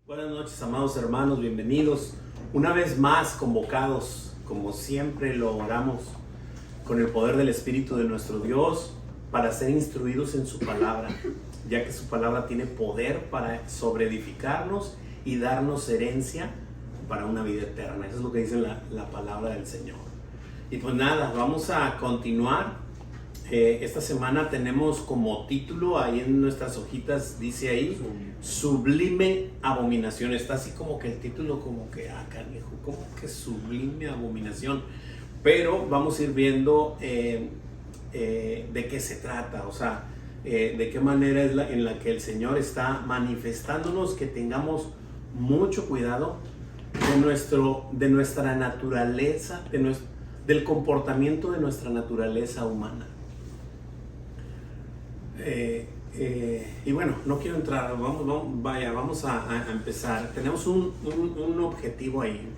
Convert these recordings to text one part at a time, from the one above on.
Buenas noches, amados hermanos, bienvenidos. Una vez más convocados, como siempre lo oramos, con el poder del Espíritu de nuestro Dios, para ser instruidos en su palabra, ya que su palabra tiene poder para sobreedificarnos y darnos herencia para una vida eterna. Eso es lo que dice la palabra del Señor. Y pues nada, vamos a continuar. Esta semana tenemos como título, ahí en nuestras hojitas dice ahí, Sublime Abominación. Está así como que el título como que, canijo, como que Sublime Abominación. Pero vamos a ir viendo de qué se trata, o sea, de qué manera es en la que el Señor está manifestándonos, que tengamos mucho cuidado de nuestra naturaleza, del comportamiento de nuestra naturaleza humana. Y bueno, no quiero entrar, vamos a empezar. Tenemos un objetivo ahí.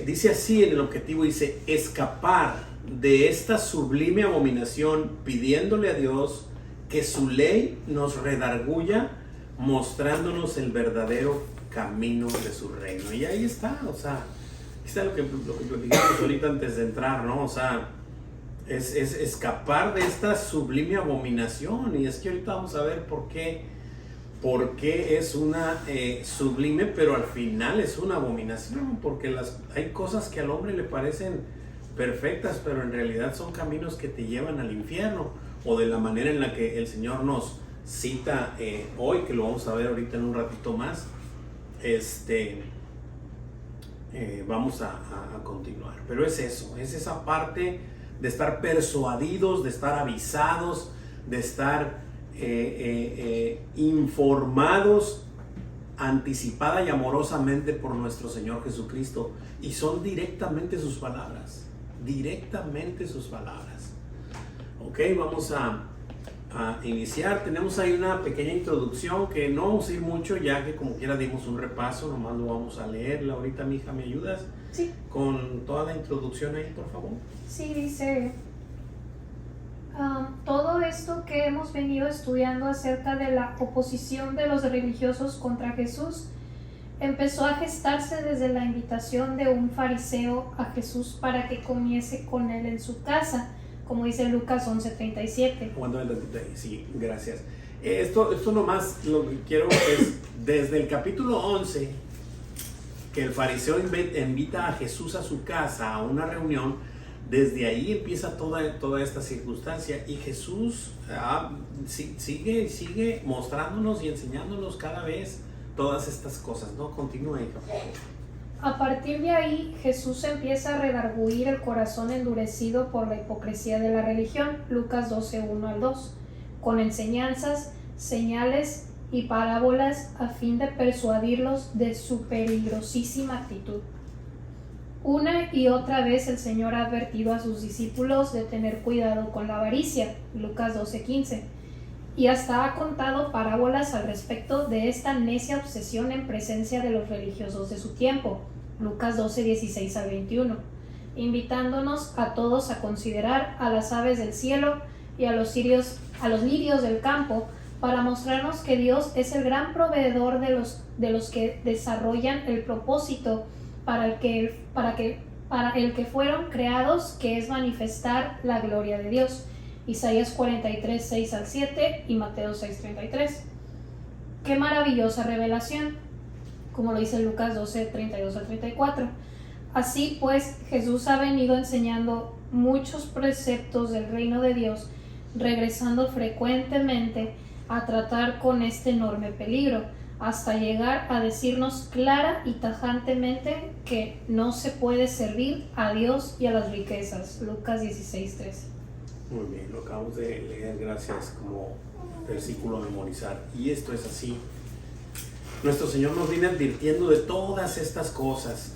Dice así en el objetivo, dice, escapar de esta sublime abominación, pidiéndole a Dios que su ley nos redarguya, mostrándonos el verdadero camino de su reino. Y ahí está, o sea, está lo que platicamos ahorita antes de entrar, ¿no? O sea, es escapar de esta sublime abominación. Y es que ahorita vamos a ver por qué es una sublime, pero al final es una abominación, porque hay cosas que al hombre le parecen perfectas, pero en realidad son caminos que te llevan al infierno, o de la manera en la que el Señor nos cita hoy, que lo vamos a ver ahorita en un ratito más. Vamos a continuar, pero es eso, es esa parte de estar persuadidos, de estar avisados, de estar informados anticipada y amorosamente por nuestro Señor Jesucristo, y son directamente sus palabras, ok. Vamos a iniciar. Tenemos ahí una pequeña introducción que no vamos a ir mucho, ya que como quiera dimos un repaso, nomás lo vamos a leer. Laurita, mi hija, ¿me ayudas? Sí. Con toda la introducción ahí, por favor. Sí, dice, todo esto que hemos venido estudiando acerca de la oposición de los religiosos contra Jesús empezó a gestarse desde la invitación de un fariseo a Jesús para que comiese con él en su casa, como dice Lucas 11:37. Sí, gracias. Esto nomás lo que quiero es, desde el capítulo 11, que el fariseo invita a Jesús a su casa, a una reunión. Desde ahí empieza toda esta circunstancia, y Jesús sigue mostrándonos y enseñándonos cada vez todas estas cosas, ¿no? Continúa, hija. A partir de ahí, Jesús empieza a redarguir el corazón endurecido por la hipocresía de la religión, Lucas 12:1-2, con enseñanzas, señales y parábolas a fin de persuadirlos de su peligrosísima actitud. Una y otra vez el Señor ha advertido a sus discípulos de tener cuidado con la avaricia, Lucas 12:15, y hasta ha contado parábolas al respecto de esta necia obsesión en presencia de los religiosos de su tiempo, Lucas 12:16-21, invitándonos a todos a considerar a las aves del cielo y a los lirios del campo, para mostrarnos que Dios es el gran proveedor de los que desarrollan el propósito para el que fueron creados, que es manifestar la gloria de Dios, Isaías 43:6-7 y Mateo 6:33. Qué maravillosa revelación, como lo dice Lucas 12:32-34. Así pues, Jesús ha venido enseñando muchos preceptos del reino de Dios, regresando frecuentemente a tratar con este enorme peligro, hasta llegar a decirnos clara y tajantemente que no se puede servir a Dios y a las riquezas, Lucas 16:13. Muy bien, lo acabamos de leer, gracias, como versículo a memorizar. Y esto es así. Nuestro Señor nos viene advirtiendo de todas estas cosas.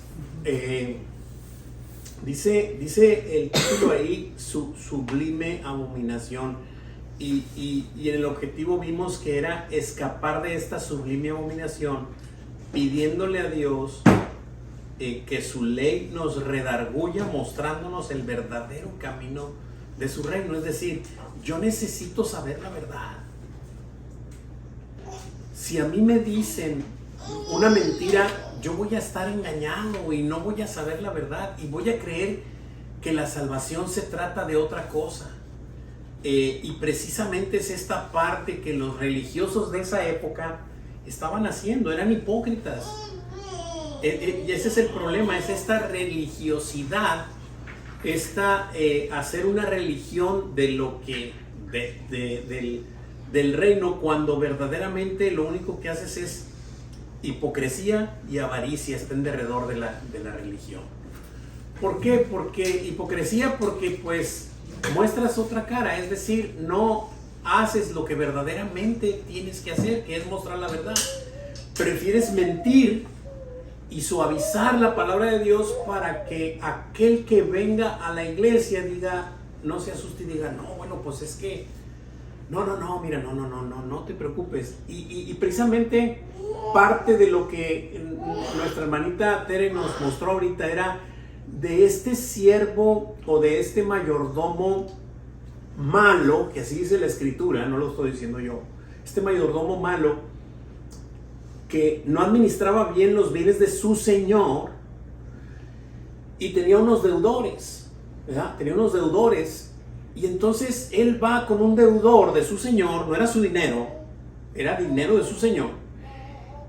Dice el título ahí, sublime abominación. Y en el objetivo vimos que era escapar de esta sublime abominación, pidiéndole a Dios que su ley nos redarguya, mostrándonos el verdadero camino de su reino. Es decir, yo necesito saber la verdad. Si a mí me dicen una mentira, yo voy a estar engañado y no voy a saber la verdad y voy a creer que la salvación se trata de otra cosa. Y precisamente es esta parte que los religiosos de esa época estaban haciendo, eran hipócritas. Y ese es el problema, es esta religiosidad, hacer una religión de lo que del reino, cuando verdaderamente lo único que haces es hipocresía y avaricia, estén alrededor de la religión. ¿Por qué? Porque hipocresía, porque pues muestras otra cara, es decir, no haces lo que verdaderamente tienes que hacer, que es mostrar la verdad. Prefieres mentir y suavizar la palabra de Dios para que aquel que venga a la iglesia diga, no se asuste y diga, no, bueno, pues es que mira, no te preocupes. Y precisamente parte de lo que nuestra hermanita Tere nos mostró ahorita era de este siervo o de este mayordomo malo, que así dice la escritura, no lo estoy diciendo yo, este mayordomo malo que no administraba bien los bienes de su señor y tenía unos deudores, ¿verdad? Tenía unos deudores. Y entonces él va con un deudor de su señor, no era su dinero, era dinero de su señor,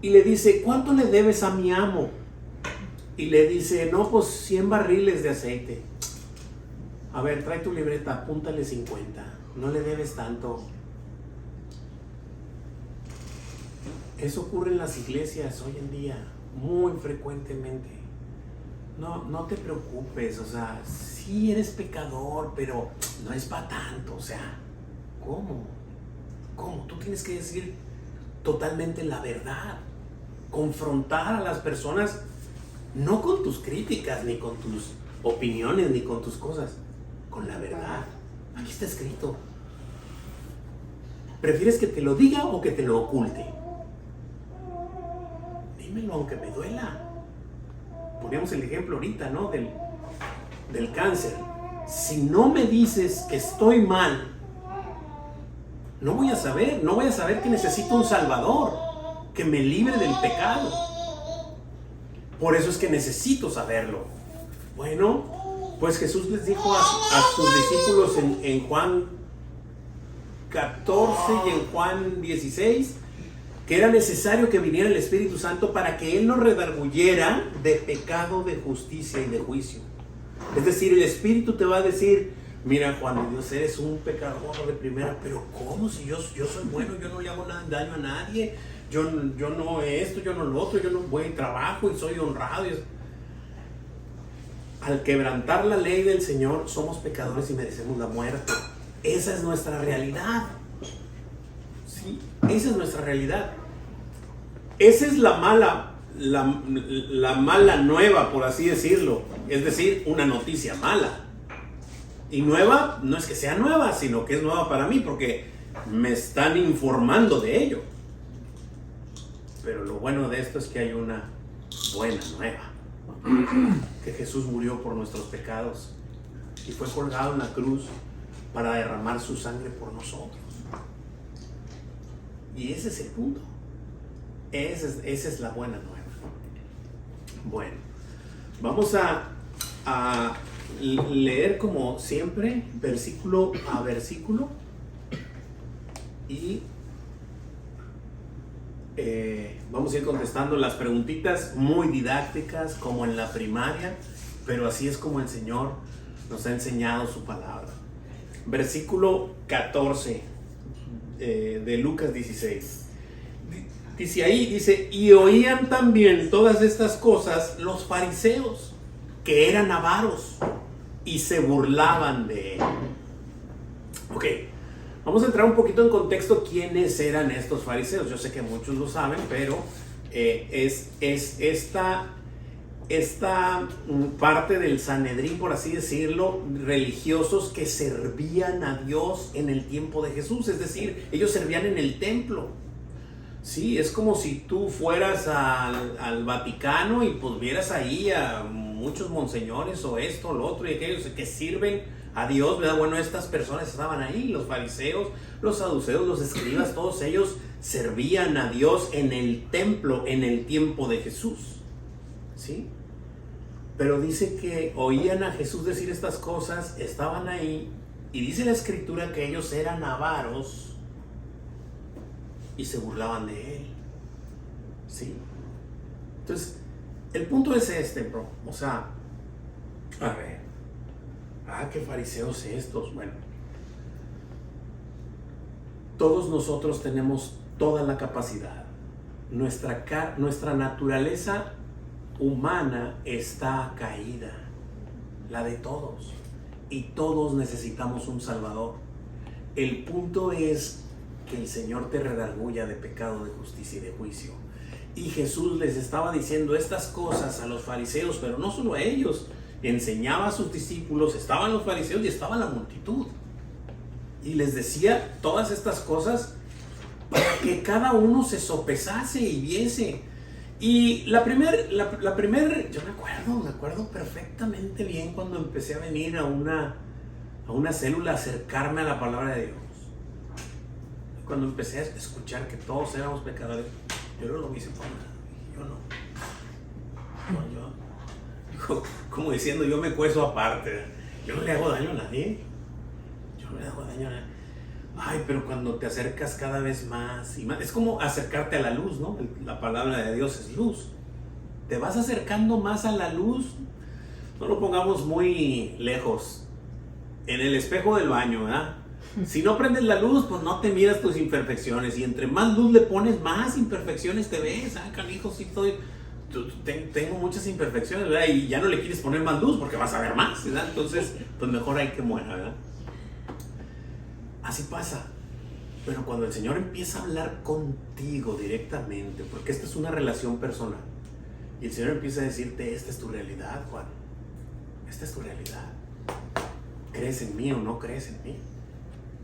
y le dice, ¿cuánto le debes a mi amo? Y le dice, no, pues 100 barriles de aceite. A ver, trae tu libreta, apúntale 50, no le debes tanto. Eso ocurre en las iglesias hoy en día, muy frecuentemente. No te preocupes, o sea, sí eres pecador, pero no es para tanto, o sea, ¿cómo? Tú tienes que decir totalmente la verdad, confrontar a las personas, no con tus críticas, ni con tus opiniones, ni con tus cosas, con la verdad. Aquí está escrito. ¿Prefieres que te lo diga o que te lo oculte? Dímelo aunque me duela. Poníamos el ejemplo ahorita, ¿no? Del cáncer. Si no me dices que estoy mal, no voy a saber que necesito un salvador, que me libre del pecado. Por eso es que necesito saberlo. Bueno, pues Jesús les dijo a sus discípulos en Juan 14 y en Juan 16, que era necesario que viniera el Espíritu Santo para que Él nos redarguyera de pecado, de justicia y de juicio. Es decir, el Espíritu te va a decir, mira Juan de Dios, eres un pecador de primera, pero ¿cómo? Si yo soy bueno, yo no le hago daño a nadie, yo no esto, yo no lo otro, yo no voy a trabajo y soy honrado. Al quebrantar la ley del Señor, somos pecadores y merecemos la muerte. Esa es nuestra realidad. Sí, esa es nuestra realidad. Esa es la mala nueva, por así decirlo. Es decir, una noticia mala. Y nueva no es que sea nueva, sino que es nueva para mí porque me están informando de ello. Pero lo bueno de esto es que hay una buena nueva. Que Jesús murió por nuestros pecados y fue colgado en la cruz para derramar su sangre por nosotros. Y ese es el punto. Esa es la buena nueva. Bueno, vamos a leer como siempre, versículo a versículo. Y vamos a ir contestando las preguntitas muy didácticas como en la primaria, pero así es como el Señor nos ha enseñado su palabra. Versículo 14 de Lucas 16. Dice, y oían también todas estas cosas los fariseos, que eran avaros, y se burlaban de él. Ok, vamos a entrar un poquito en contexto quiénes eran estos fariseos. Yo sé que muchos lo saben, pero es esta parte del Sanedrín, por así decirlo, religiosos que servían a Dios en el tiempo de Jesús. Es decir, ellos servían en el templo. Sí, es como si tú fueras al Vaticano y pues vieras ahí a muchos monseñores o esto, lo otro y aquellos que sirven a Dios, ¿verdad? Bueno, estas personas estaban ahí, los fariseos, los saduceos, los escribas, todos ellos servían a Dios en el templo en el tiempo de Jesús, ¿sí? Pero dice que oían a Jesús decir estas cosas, estaban ahí, y dice la Escritura que ellos eran avaros y se burlaban de él, ¿sí? Entonces, el punto es este, bro. O sea, a ver, qué fariseos estos. Bueno, todos nosotros tenemos toda la capacidad. Nuestra naturaleza humana está caída, la de todos, y todos necesitamos un Salvador. El punto es que el Señor te redarguya de pecado, de justicia y de juicio. Y Jesús les estaba diciendo estas cosas a los fariseos, pero no solo a ellos. Enseñaba a sus discípulos, estaban los fariseos y estaba la multitud. Y les decía todas estas cosas para que cada uno se sopesase y viese. Y la primer, yo me acuerdo perfectamente bien cuando empecé a venir a una célula, a acercarme a la palabra de Dios. Cuando empecé a escuchar que todos éramos pecadores, yo no lo hice por nada. Yo, como diciendo, yo me cuezo aparte. Yo no le hago daño a nadie. Ay, pero cuando te acercas cada vez más y más, es como acercarte a la luz, ¿no? La palabra de Dios es luz. Te vas acercando más a la luz. No lo pongamos muy lejos. En el espejo del baño, ¿verdad? Si no prendes la luz, pues no te miras tus imperfecciones. Y entre más luz le pones, más imperfecciones te ves. Canijo, sí tengo muchas imperfecciones, ¿verdad? Y ya no le quieres poner más luz porque vas a ver más, ¿verdad? Entonces, pues mejor hay que muera, ¿verdad? Así pasa. Pero cuando el Señor empieza a hablar contigo directamente, porque esta es una relación personal, y el Señor empieza a decirte, esta es tu realidad, Juan. Esta es tu realidad. ¿Crees en mí o no crees en mí?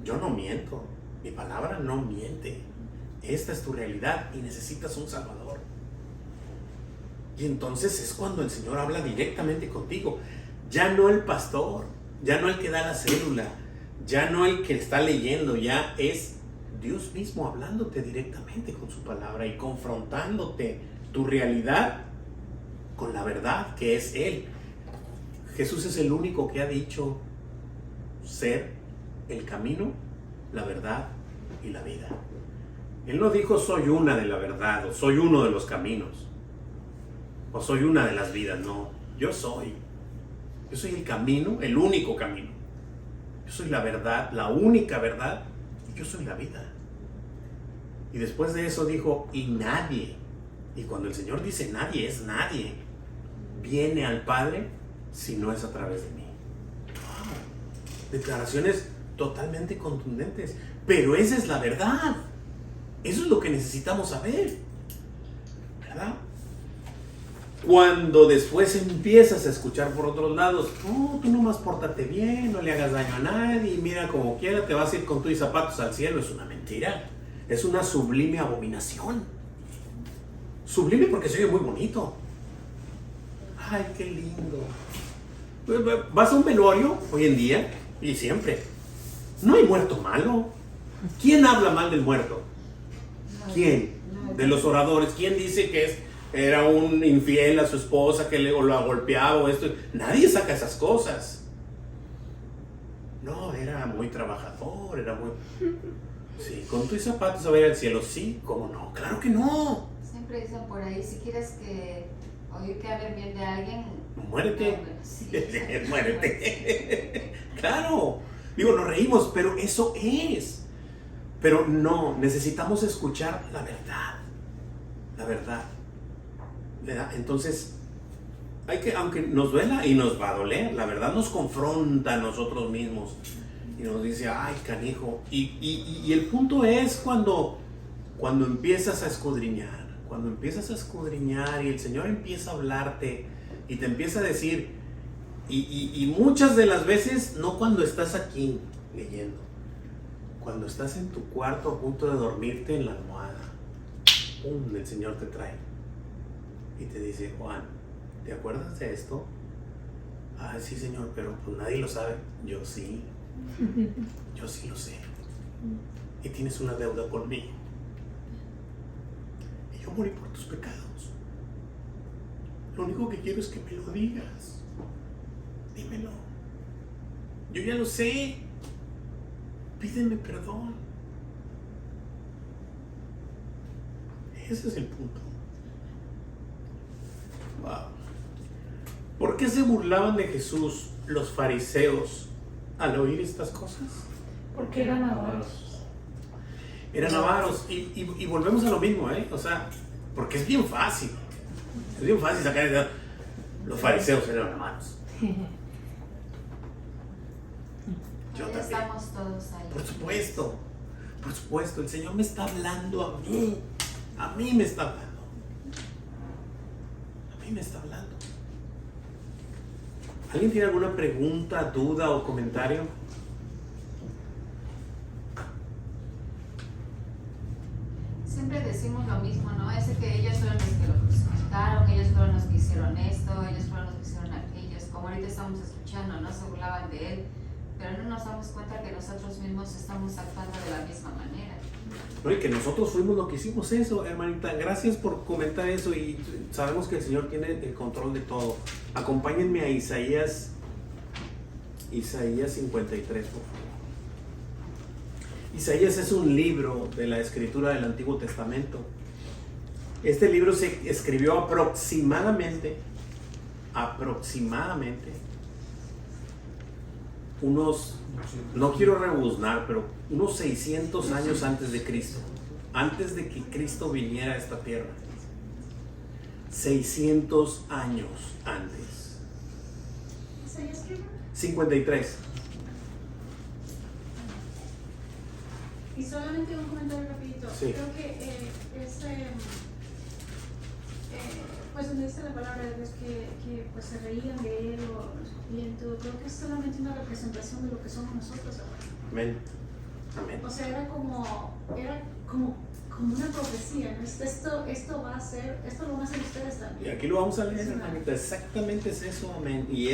Yo no miento. Mi palabra no miente. Esta es tu realidad y necesitas un Salvador. Y entonces es cuando el Señor habla directamente contigo. Ya no el pastor, ya no el que da la célula, ya no el que está leyendo, ya es Dios mismo hablándote directamente con su palabra y confrontándote tu realidad con la verdad que es Él. Jesús es el único que ha dicho ser el camino, la verdad y la vida. Él no dijo soy una de la verdad o soy uno de los caminos o soy una de las vidas. No, yo soy el camino, el único camino. Yo soy la verdad, la única verdad, y yo soy la vida. Y después de eso dijo, y nadie, y cuando el Señor dice nadie, es nadie, viene al Padre si no es a través de mí. Declaraciones totalmente contundentes, pero esa es la verdad. Eso es lo que necesitamos saber, ¿verdad? Cuando después empiezas a escuchar por otros lados, no, tú nomás pórtate bien, no le hagas daño a nadie, mira como quiera, te vas a ir con tus zapatos al cielo, es una mentira, es una sublime abominación. Sublime porque se oye muy bonito. Ay, qué lindo. Vas a un velorio hoy en día y siempre. No hay muerto malo. ¿Quién habla mal del muerto? ¿Quién? De los oradores. ¿Quién dice que era un infiel a su esposa, que lo ha golpeado? Nadie saca esas cosas. No, era muy trabajador, era muy... Sí, con tus zapatos a ver al cielo, sí, ¿cómo no? Claro que no. Siempre dicen por ahí, si quieres oír que hablen bien de alguien, muérete. No, sí, muérete. Claro. Digo, nos reímos, pero eso es. Pero no, necesitamos escuchar la verdad. La verdad. ¿Verdad? Entonces, aunque nos duela y nos va a doler, la verdad nos confronta a nosotros mismos y nos dice, ay, canijo. Y el punto es cuando empiezas a escudriñar, y el Señor empieza a hablarte y te empieza a decir, y muchas de las veces, no cuando estás aquí leyendo, cuando estás en tu cuarto a punto de dormirte en la almohada, el Señor te trae y te dice, Juan, ¿te acuerdas de esto? Ah, sí, Señor, pero pues nadie lo sabe. Yo sí lo sé. Y tienes una deuda conmigo. no morí por tus pecados. Lo único que quiero es que me lo digas. Dímelo. Yo ya lo sé. Pídeme perdón. Ese es el punto. Wow. ¿Por qué se burlaban de Jesús los fariseos al oír estas cosas? Porque eran avaros. Eran avaros. Y volvemos a lo mismo, ¿eh? O sea, porque es bien fácil. Es bien fácil sacar de los fariseos eran avaros. Yo también. Estamos todos ahí. Por supuesto, el Señor me está hablando a mí. A mí me está hablando. A mí me está hablando. ¿Alguien tiene alguna pregunta, duda o comentario? Siempre decimos lo mismo, ¿no? Ese que ellos fueron los que lo crucificaron, ellos fueron los que hicieron esto, ellos fueron los que hicieron aquello. Como ahorita estamos escuchando, no se burlaban de él, pero no nos damos cuenta que nosotros mismos estamos actuando de la misma manera. No, y que nosotros fuimos lo que hicimos eso, hermanita. Gracias por comentar eso y sabemos que el Señor tiene el control de todo. Acompáñenme a Isaías 53, por favor. Isaías es un libro de la escritura del Antiguo Testamento. Este libro se escribió aproximadamente unos, no quiero rebuznar, pero unos 600 años antes de Cristo, antes de que Cristo viniera a esta tierra. 600 años antes. 53. Y solamente un comentario rapidito. Sí. Creo que pues donde dice la palabra de Dios que pues se reían de él o lo escupían y todo, creo que es solamente una representación de lo que somos nosotros ahora. Amén. Amén. O sea, era como una profecía, ¿no? Esto lo van a hacer ustedes Y también. aquí lo vamos a leer, hermanita. Exactamente es eso, amén. Y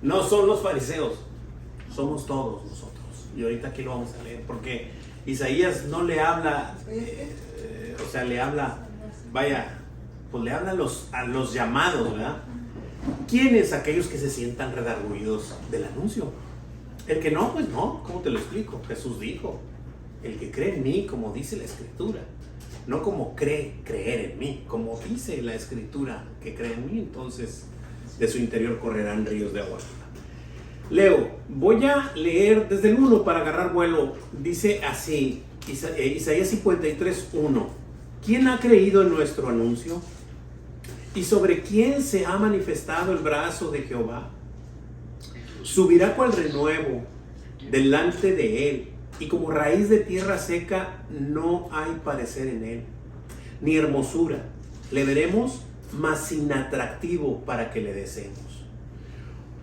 no son los fariseos, somos todos nosotros. Y ahorita aquí lo vamos a leer, porque Isaías no le habla, le habla, pues le habla a los llamados, ¿verdad? ¿Quiénes? Aquellos que se sientan redargüidos del anuncio. El que no, pues no, ¿cómo te lo explico? Jesús dijo, el que cree en mí, como dice la Escritura, no como creer en mí, como dice la Escritura que cree en mí, entonces de su interior correrán ríos de agua. Leo, voy a leer desde el 1 para agarrar vuelo. Dice así, Isaías 53, 1. ¿Quién ha creído en nuestro anuncio? ¿Y sobre quién se ha manifestado el brazo de Jehová? Subirá cual renuevo delante de él, y como raíz de tierra seca no hay parecer en él, ni hermosura. Le veremos, mas sin atractivo para que le deseemos.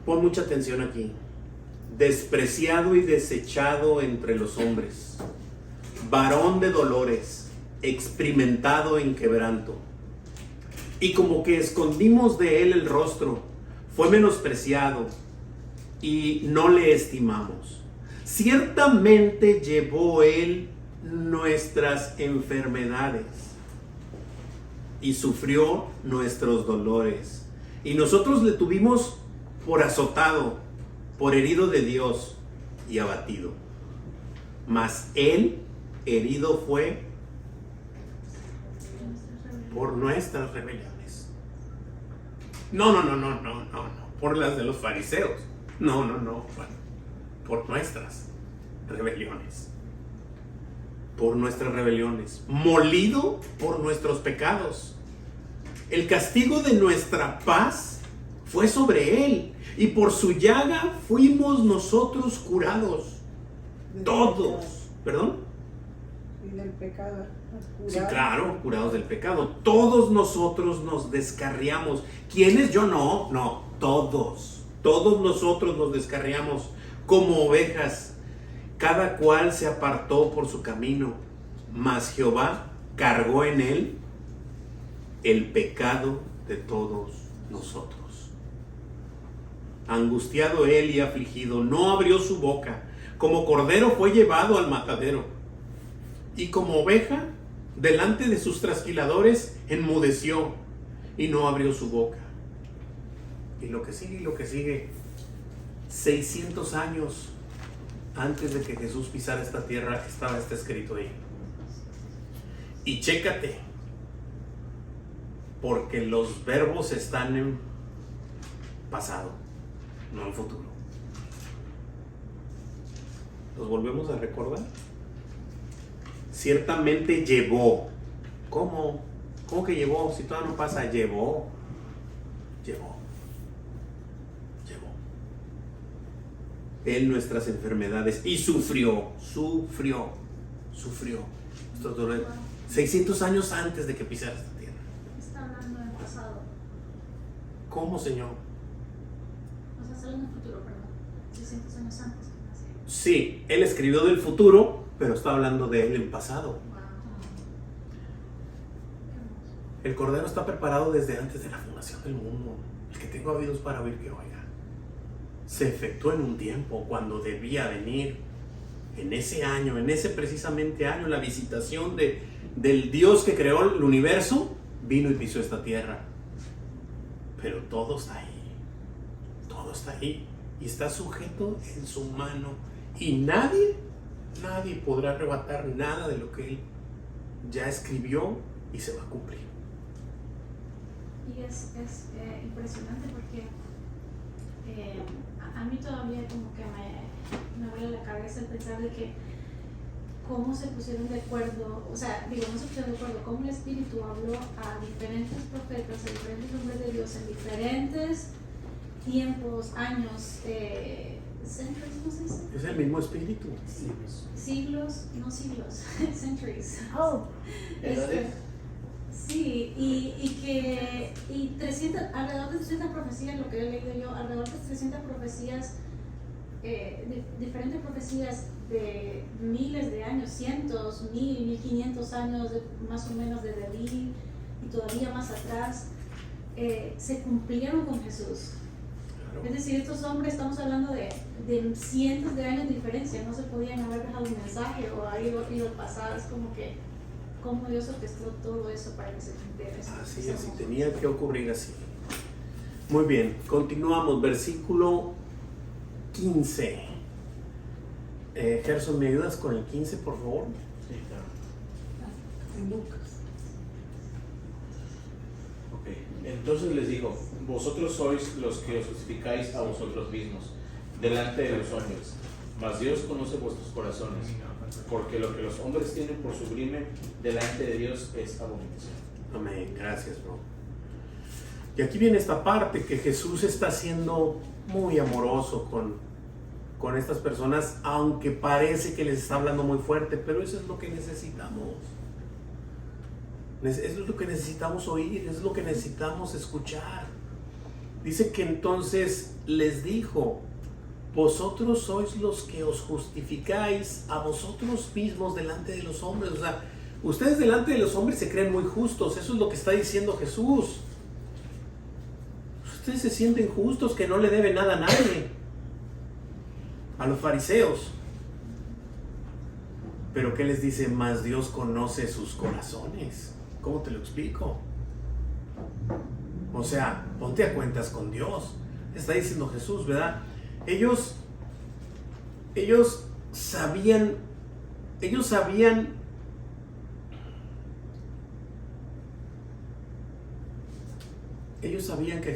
Pon mucha atención aquí. Despreciado y desechado entre los hombres, varón de dolores, experimentado en quebranto. Y como que escondimos de él el rostro, fue menospreciado y no le estimamos. Ciertamente llevó él nuestras enfermedades y sufrió nuestros dolores. Y nosotros le tuvimos por azotado, por herido de Dios y abatido. Mas él herido fue por nuestras rebeliones. No, por las de los fariseos. No, por nuestras rebeliones. Por nuestras rebeliones. Molido por nuestros pecados. El castigo de nuestra paz fue sobre él, y por su llaga fuimos nosotros curados. Todos. ¿Perdón? Y del pecado. Sí, claro, curados del pecado. Todos nosotros nos descarriamos. ¿Quiénes? Yo no, todos. Todos nosotros nos descarriamos como ovejas. Cada cual se apartó por su camino, mas Jehová cargó en él el pecado de todos nosotros. Angustiado él y afligido, no abrió su boca. Como cordero fue llevado al matadero, y como oveja delante de sus trasquiladores, enmudeció y no abrió su boca. Y lo que sigue, 600 años antes de que Jesús pisara esta tierra, estaba escrito ahí. Y chécate, porque los verbos están en pasado, no en futuro. ¿Los volvemos a recordar? Ciertamente llevó. ¿Cómo? ¿Cómo que llevó? Si todavía no pasa, llevó. Él nuestras enfermedades y sufrió. Estos dolores, 600 años antes de que pisara esta tierra. Está hablando del pasado. ¿Cómo, Señor? O sea, está hablando del futuro, perdón. 600 años antes. Sí, Él escribió del futuro, pero está hablando de Él en pasado. Wow. El Cordero está preparado desde antes de la fundación del mundo. El que tenga oídos para oír, que oiga. Se efectuó en un tiempo cuando debía venir, en ese año, en ese precisamente año, la visitación del Dios que creó el universo, vino y pisó esta tierra. Pero todo está ahí, y está sujeto en su mano, y nadie podrá arrebatar nada de lo que Él ya escribió y se va a cumplir. Y es impresionante porque a mí todavía como que me vuela la cabeza el pensar de que cómo se pusieron de acuerdo, o sea, digo, no se pusieron de acuerdo, cómo el Espíritu habló a diferentes profetas, a diferentes hombres de Dios en diferentes tiempos, años, centuries, ¿cómo se dice? Es el mismo Espíritu. Siglos, no siglos, centuries. Oh, Sí, y 300, alrededor de 300 profecías, lo que he leído yo, alrededor de 300 profecías, diferentes profecías de miles de años, cientos, 1500 años más o menos de David y todavía más atrás, se cumplieron con Jesús. Claro. Es decir, estos hombres, estamos hablando de cientos de años de diferencia, no se podían haber dejado un mensaje o haber ido al pasado, es como que cómo Dios orquestó todo eso para que se cumpliera eso. Así es, y tenía que ocurrir así. Muy bien, continuamos, versículo 15. Gerson, ¿me ayudas con el 15, por favor? Sí, claro. En Lucas. Ok. Entonces les digo, vosotros sois los que os justificáis a vosotros mismos delante de los hombres, mas Dios conoce vuestros corazones, porque lo que los hombres tienen por sublime delante de Dios es abominación. Amén, gracias, bro. Y aquí viene esta parte que Jesús está siendo muy amoroso con estas personas, aunque parece que les está hablando muy fuerte, pero eso es lo que necesitamos. Eso es lo que necesitamos oír, es lo que necesitamos escuchar. Dice que entonces les dijo: vosotros sois los que os justificáis a vosotros mismos delante de los hombres. O sea, ustedes delante de los hombres se creen muy justos. Eso es lo que está diciendo Jesús. Ustedes se sienten justos, que no le deben nada a nadie, a los fariseos. Pero ¿qué les dice? Más Dios conoce sus corazones. ¿Cómo te lo explico? O sea, ponte a cuentas con Dios. Está diciendo Jesús, ¿verdad? Ellos sabían que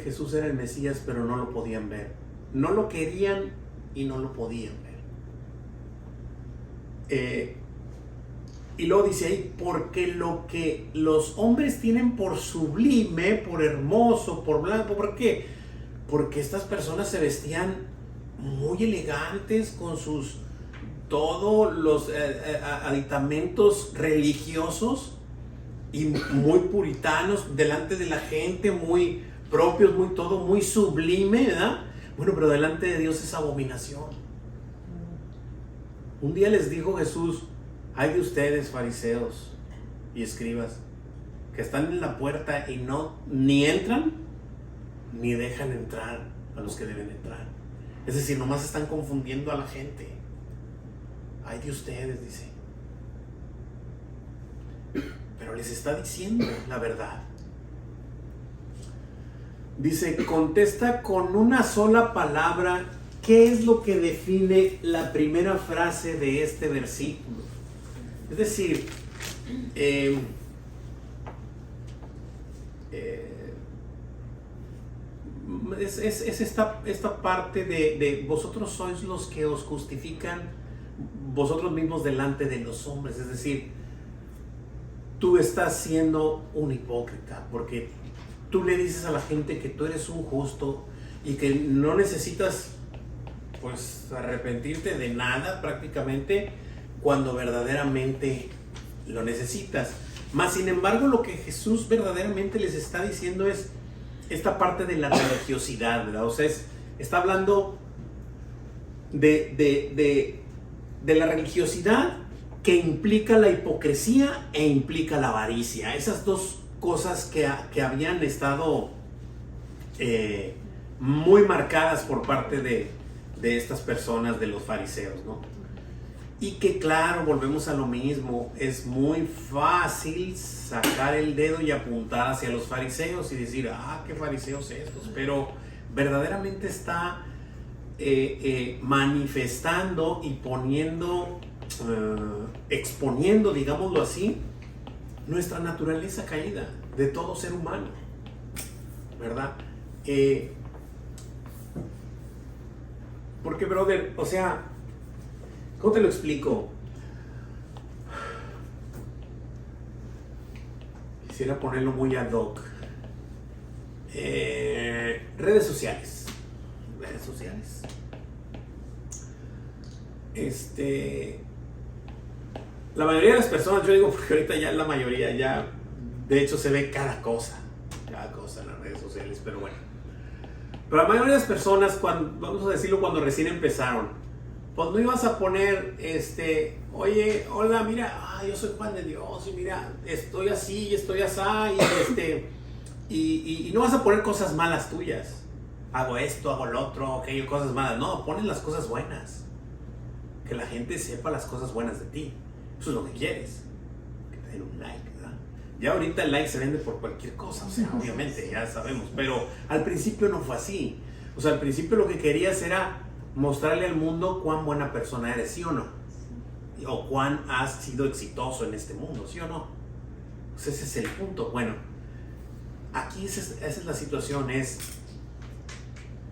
Jesús era el Mesías, pero no lo podían ver. No lo querían y no lo podían ver. Y luego dice ahí, porque lo que los hombres tienen por sublime, por hermoso, por blanco, ¿por qué? Porque estas personas se vestían muy elegantes con todos los aditamentos religiosos y muy puritanos delante de la gente, muy propios, muy todo, muy sublime, ¿verdad? Bueno, pero delante de Dios es abominación. Un día les dijo Jesús: ay de ustedes, fariseos y escribas, que están en la puerta y ni entran ni dejan entrar a los que deben entrar. Es decir, nomás están confundiendo a la gente. Ay de ustedes, dice. pero les está diciendo la verdad. Dice, contesta con una sola palabra. ¿Qué es lo que define la primera frase de este versículo? Es decir, es esta parte de vosotros sois los que os justifican vosotros mismos delante de los hombres. Es decir, tú estás siendo un hipócrita porque tú le dices a la gente que tú eres un justo y que no necesitas pues arrepentirte de nada prácticamente cuando verdaderamente lo necesitas. Mas sin embargo, lo que Jesús verdaderamente les está diciendo es esta parte de la religiosidad, ¿verdad? O sea, está hablando de la religiosidad que implica la hipocresía e implica la avaricia. Esas dos cosas que habían estado muy marcadas por parte de estas personas, de los fariseos, ¿no? Y que claro, volvemos a lo mismo, es muy fácil sacar el dedo y apuntar hacia los fariseos y decir, qué fariseos estos, pero verdaderamente está manifestando y poniendo, exponiendo, digámoslo así, nuestra naturaleza caída de todo ser humano, ¿verdad? Porque, brother, o sea, ¿cómo te lo explico? Quisiera ponerlo muy ad hoc. Redes sociales. La mayoría de las personas, yo digo porque ahorita ya la mayoría ya, de hecho se ve cada cosa en las redes sociales, pero bueno. Pero la mayoría de las personas, vamos a decirlo, cuando recién empezaron, pues no ibas a poner, oye, hola, mira, yo soy Juan de Dios, y mira, estoy así, estoy asá, y no vas a poner cosas malas tuyas. Hago esto, hago lo otro, aquello, cosas malas. No, pones las cosas buenas. Que la gente sepa las cosas buenas de ti. Eso es lo que quieres. Que te den un like, ¿verdad? Ya ahorita el like se vende por cualquier cosa, o sea, obviamente, ya sabemos. Pero al principio no fue así. O sea, al principio lo que querías era mostrarle al mundo cuán buena persona eres, ¿sí o no? O cuán has sido exitoso en este mundo, ¿sí o no? Pues ese es el punto. Bueno, aquí esa es la situación,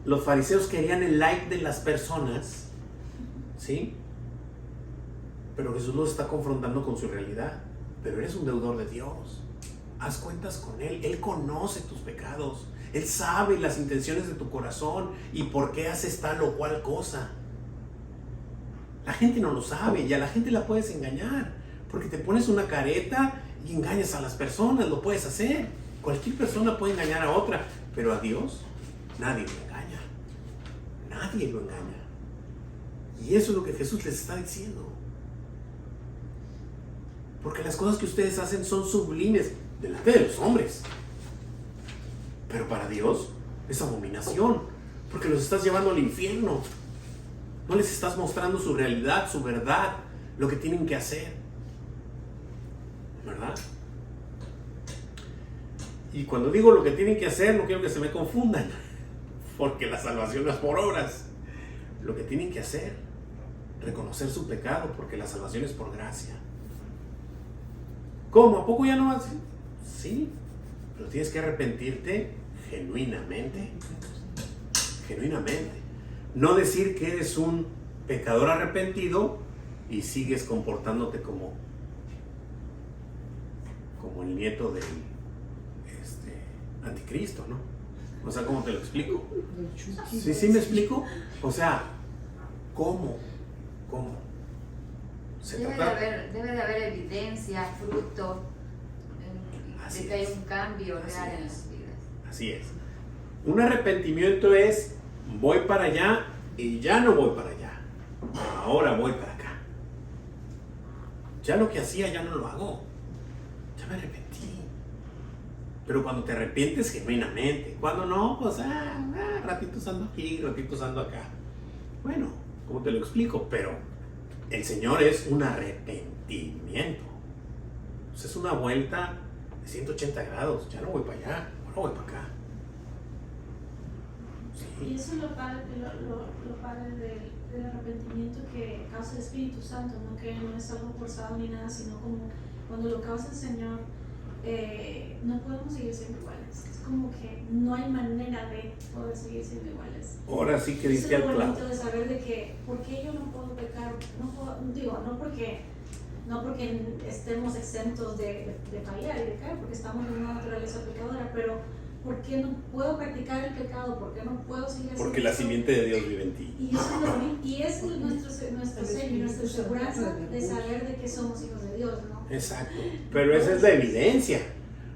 los fariseos querían el like de las personas, ¿sí? Pero Jesús los está confrontando con su realidad. Pero eres un deudor de Dios. Haz cuentas con Él. Él conoce tus pecados. Él sabe las intenciones de tu corazón y por qué haces tal o cual cosa. La gente no lo sabe y a la gente la puedes engañar. Porque te pones una careta y engañas a las personas. Lo puedes hacer. Cualquier persona puede engañar a otra. Pero a Dios nadie lo engaña. Nadie lo engaña. Y eso es lo que Jesús les está diciendo. Porque las cosas que ustedes hacen son sublimes delante de los hombres. Pero para Dios es abominación. Porque los estás llevando al infierno. No les estás mostrando su realidad, su verdad, lo que tienen que hacer. ¿Verdad? Y cuando digo lo que tienen que hacer, no quiero que se me confundan. Porque la salvación no es por obras. Lo que tienen que hacer, reconocer su pecado, porque la salvación es por gracia. ¿Cómo? ¿A poco ya no vas? Sí, pero tienes que arrepentirte genuinamente. Genuinamente. No decir que eres un pecador arrepentido y sigues comportándote como el nieto del anticristo, ¿no? O sea, ¿cómo te lo explico? ¿Sí me explico? O sea, ¿cómo? Debe de haber evidencia, fruto, de que hay un cambio real en las vidas. Así es. Un arrepentimiento es, voy para allá y ya no voy para allá. Ahora voy para acá. Ya lo que hacía ya no lo hago. Ya me arrepentí. Pero cuando te arrepientes genuinamente, cuando no, pues ratitos ando aquí, ratitos ando acá. Bueno, ¿cómo te lo explico? Pero el Señor es un arrepentimiento. Pues es una vuelta de 180 grados. Ya no voy para allá, ahora voy para acá. Y eso es lo padre del arrepentimiento que causa el Espíritu Santo, ¿no? Que no es algo forzado ni nada, sino como cuando lo causa el Señor, no podemos seguir siendo iguales. Es como que no hay manera de poder seguir siendo iguales. Ahora sí que dice Eso es al lo clavo. bonito de saber de que, ¿por qué yo no puedo pecar? No porque estemos exentos de fallar y de caer, porque estamos en una naturaleza pecadora, pero ¿por qué no puedo practicar el pecado? ¿Por qué no puedo seguir haciendo Porque la eso? simiente de Dios vive en ti. Y eso es lo bonito, y es nuestro sello, nuestra seguridad de saber de que somos hijos de Dios, ¿no? Exacto. Pero esa es la evidencia,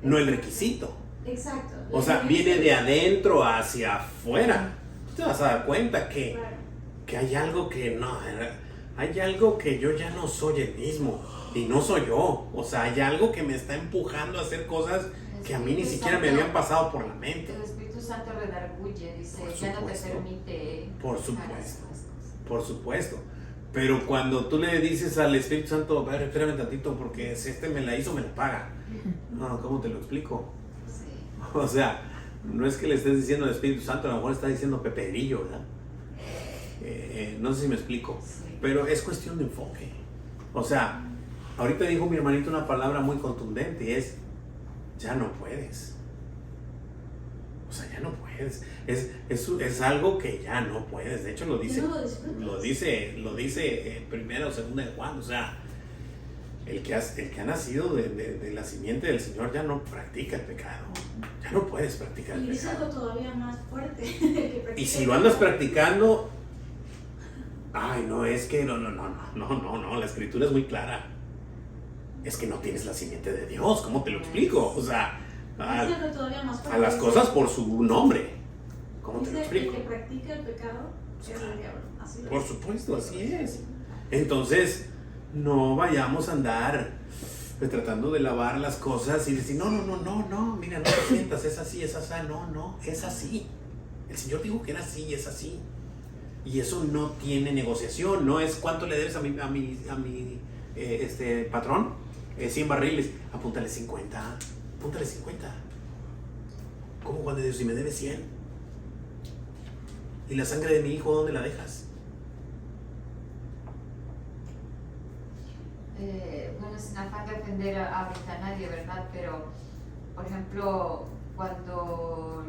no el requisito. Exacto. O sea, viene de adentro hacia afuera. Tú te vas a dar cuenta que hay algo que no, hay algo que yo ya no soy el mismo. Y no soy yo. O sea, hay algo que me está empujando a hacer cosas que a mí ni siquiera me habían pasado por la mente. El Espíritu Santo redarguye, dice, Por ya no te supuesto. permite. Por hacer supuesto. las cosas. Por supuesto. Pero cuando tú le dices al Espíritu Santo, a ver, espérame tantito, porque si este me la hizo, me la paga. No, ¿cómo te lo explico? Sí. O sea, no es que le estés diciendo al Espíritu Santo, a lo mejor está diciendo Pepe Grillo, ¿verdad? No sé si me explico. Sí. Pero es cuestión de enfoque. O sea, ahorita dijo mi hermanito una palabra muy contundente y es, ya no puedes. O sea, ya no puedes. Es algo que ya no puedes. De hecho, lo dice, No lo disfrutas. lo dice primera o segunda de Juan. O sea, el que ha nacido de la simiente del Señor ya no practica el pecado. Ya no puedes practicar el Y dice algo pecado. todavía más fuerte. que practica Y si el lo andas pecado. practicando, ay, no, es que no, la escritura es muy clara. Es que no tienes la simiente de Dios. ¿Cómo te lo explico? O sea, Dice algo todavía más fuerte. a las Dice- cosas por su nombre. ¿Cómo te lo dice, explico? el que practica el pecado es el diablo. Así lo Por dice. supuesto, así es. Entonces, no vayamos a andar tratando de lavar las cosas y decir, no, mira, no te sientas, es así, es así, no, es así. El Señor dijo que era así y es así. Y eso no tiene negociación, no es cuánto le debes a mi patrón, 100 barriles, apúntale 50, apúntale 50. ¿Cómo cuando Dios, si me debes 100? ¿Y la sangre de mi hijo dónde la dejas? Bueno, sin afán de ofender ahorita a nadie, ¿verdad? Pero, por ejemplo, cuando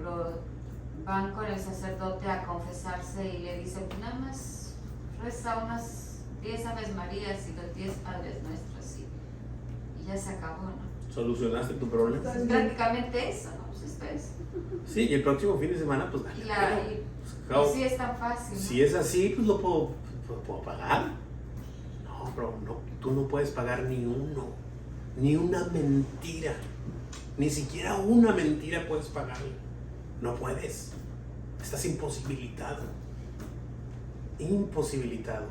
van con el sacerdote a confesarse y le dicen, pues nada más reza unas 10 Aves Marías y los 10 Padres Nuestros y ya se acabó, ¿no? ¿Solucionaste tu problema? Pues prácticamente eso, ¿no? Pues esto es. Sí, y el próximo fin de semana, pues dale. Y sí es tan fácil, ¿no? Si es así, pues lo puedo pagar. No, bro, no, tú no puedes pagar ni una mentira. Ni siquiera una mentira puedes pagarle. No puedes. Estás imposibilitado. Imposibilitado.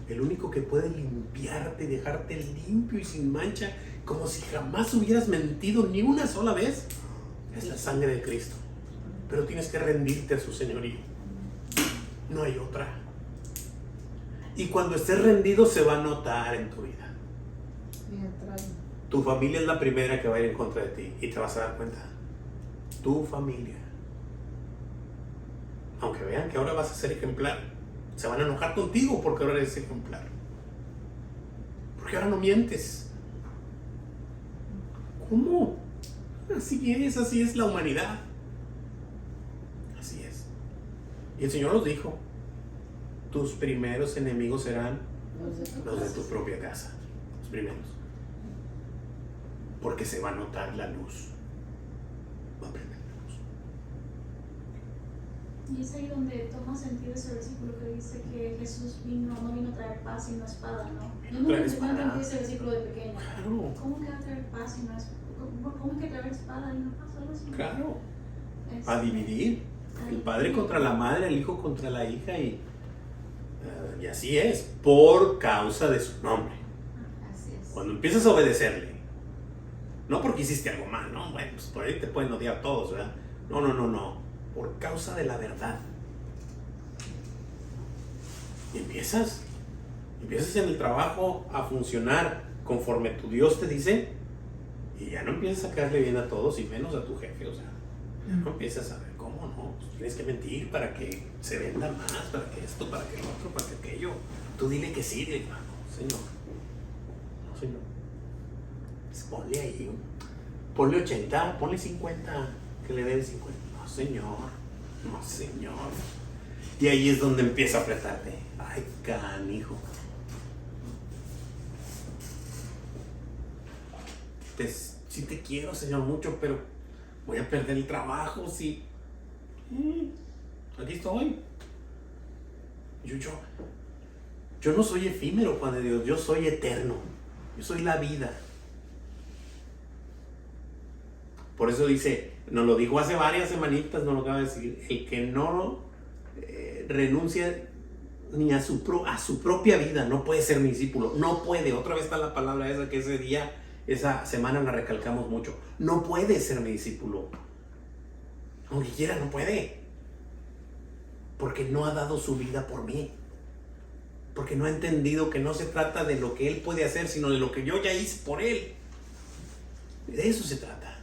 El único que puede limpiarte y dejarte limpio y sin mancha, como si jamás hubieras mentido ni una sola vez, es la sangre de Cristo. Pero tienes que rendirte a su señorío. No hay otra. Y cuando estés rendido se va a notar en tu vida. Tu familia es la primera que va a ir en contra de ti y te vas a dar cuenta. Tu familia. Aunque vean que ahora vas a ser ejemplar, se van a enojar contigo porque ahora eres ejemplar. Porque ahora no mientes. ¿Cómo? Así es la humanidad. Así es. Y el Señor nos dijo, tus primeros enemigos serán los de tu propia casa. Los primeros. Porque se va a notar la luz. Va a prender la luz. Y es ahí donde toma sentido ese versículo que dice que Jesús no vino a traer paz sino espada, ¿no? Yo no entendí ese versículo de pequeña. Claro. ¿Cómo que va a traer paz y no espada? ¿Cómo que traer espada y no paz? Algo así. Claro. Es- A dividir. El padre contra la madre, el hijo contra la hija y así es, por causa de su nombre. Así es. Cuando empiezas a obedecerle, no porque hiciste algo mal, no, bueno, pues por ahí te pueden odiar todos, ¿verdad? No, por causa de la verdad. Y empiezas en el trabajo a funcionar conforme tu Dios te dice, Y ya no empiezas a caerle bien a todos y menos a tu jefe, o sea, ya no empiezas a ver cómo no, pues tienes que mentir para que se venda más, para que esto, para que lo otro, para que aquello. Tú dile que sí, dile, no, señor. No, señor. Pues ponle ahí, ponle 80, ponle 50, que le den 50. No, señor. No, señor. Y ahí es donde empieza a apretarte. Ay, canijo. Sí te quiero, señor, mucho, pero voy a perder el trabajo, sí. Aquí estoy. Yo no soy efímero, Juan de Dios, yo soy eterno. Yo soy la vida. Por eso dice, nos lo dijo hace varias semanitas, nos lo acaba de decir, el que no renuncia ni a su propia vida no puede ser mi discípulo. No puede. Otra vez está la palabra esa que ese día, esa semana la recalcamos mucho. No puede ser mi discípulo. Aunque quiera, no puede. Porque no ha dado su vida por mí. Porque no ha entendido que no se trata de lo que él puede hacer, sino de lo que yo ya hice por él. De eso se trata.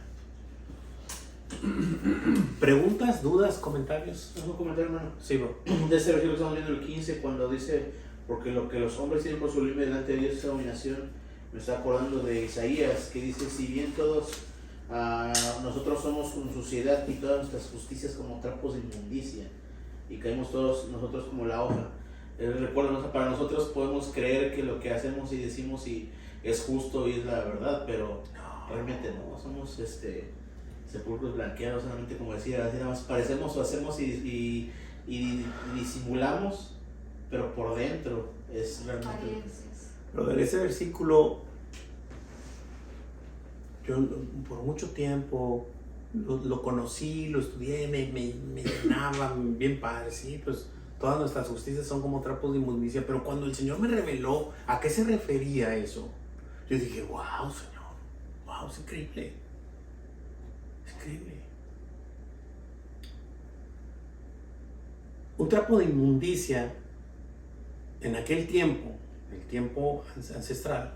¿Preguntas, dudas, comentarios? ¿Algún comentario, hermano? Sí, bro. De ese versículo que estamos viendo, el 15, cuando dice, porque lo que los hombres tienen por sublime delante de Dios es abominación, me está acordando de Isaías, que dice, si bien todos nosotros somos con suciedad y todas nuestras justicias como trapos de inmundicia, y caemos todos nosotros como la hoja. Recuerda, para nosotros podemos creer que lo que hacemos y decimos es justo y es la verdad, pero realmente no, somos sepulcros blanqueados, solamente como decía, así nada más parecemos o hacemos y disimulamos, pero por dentro es realmente... Apariencias. Pero en ese versículo, yo por mucho tiempo lo conocí, lo estudié, me llenaba, bien padre, sí, pues todas nuestras justicias son como trapos de inmundicia, pero cuando el Señor me reveló a qué se refería eso, yo dije, wow, Señor, wow, es increíble. Es increíble. Un trapo de inmundicia en aquel tiempo, el tiempo ancestral,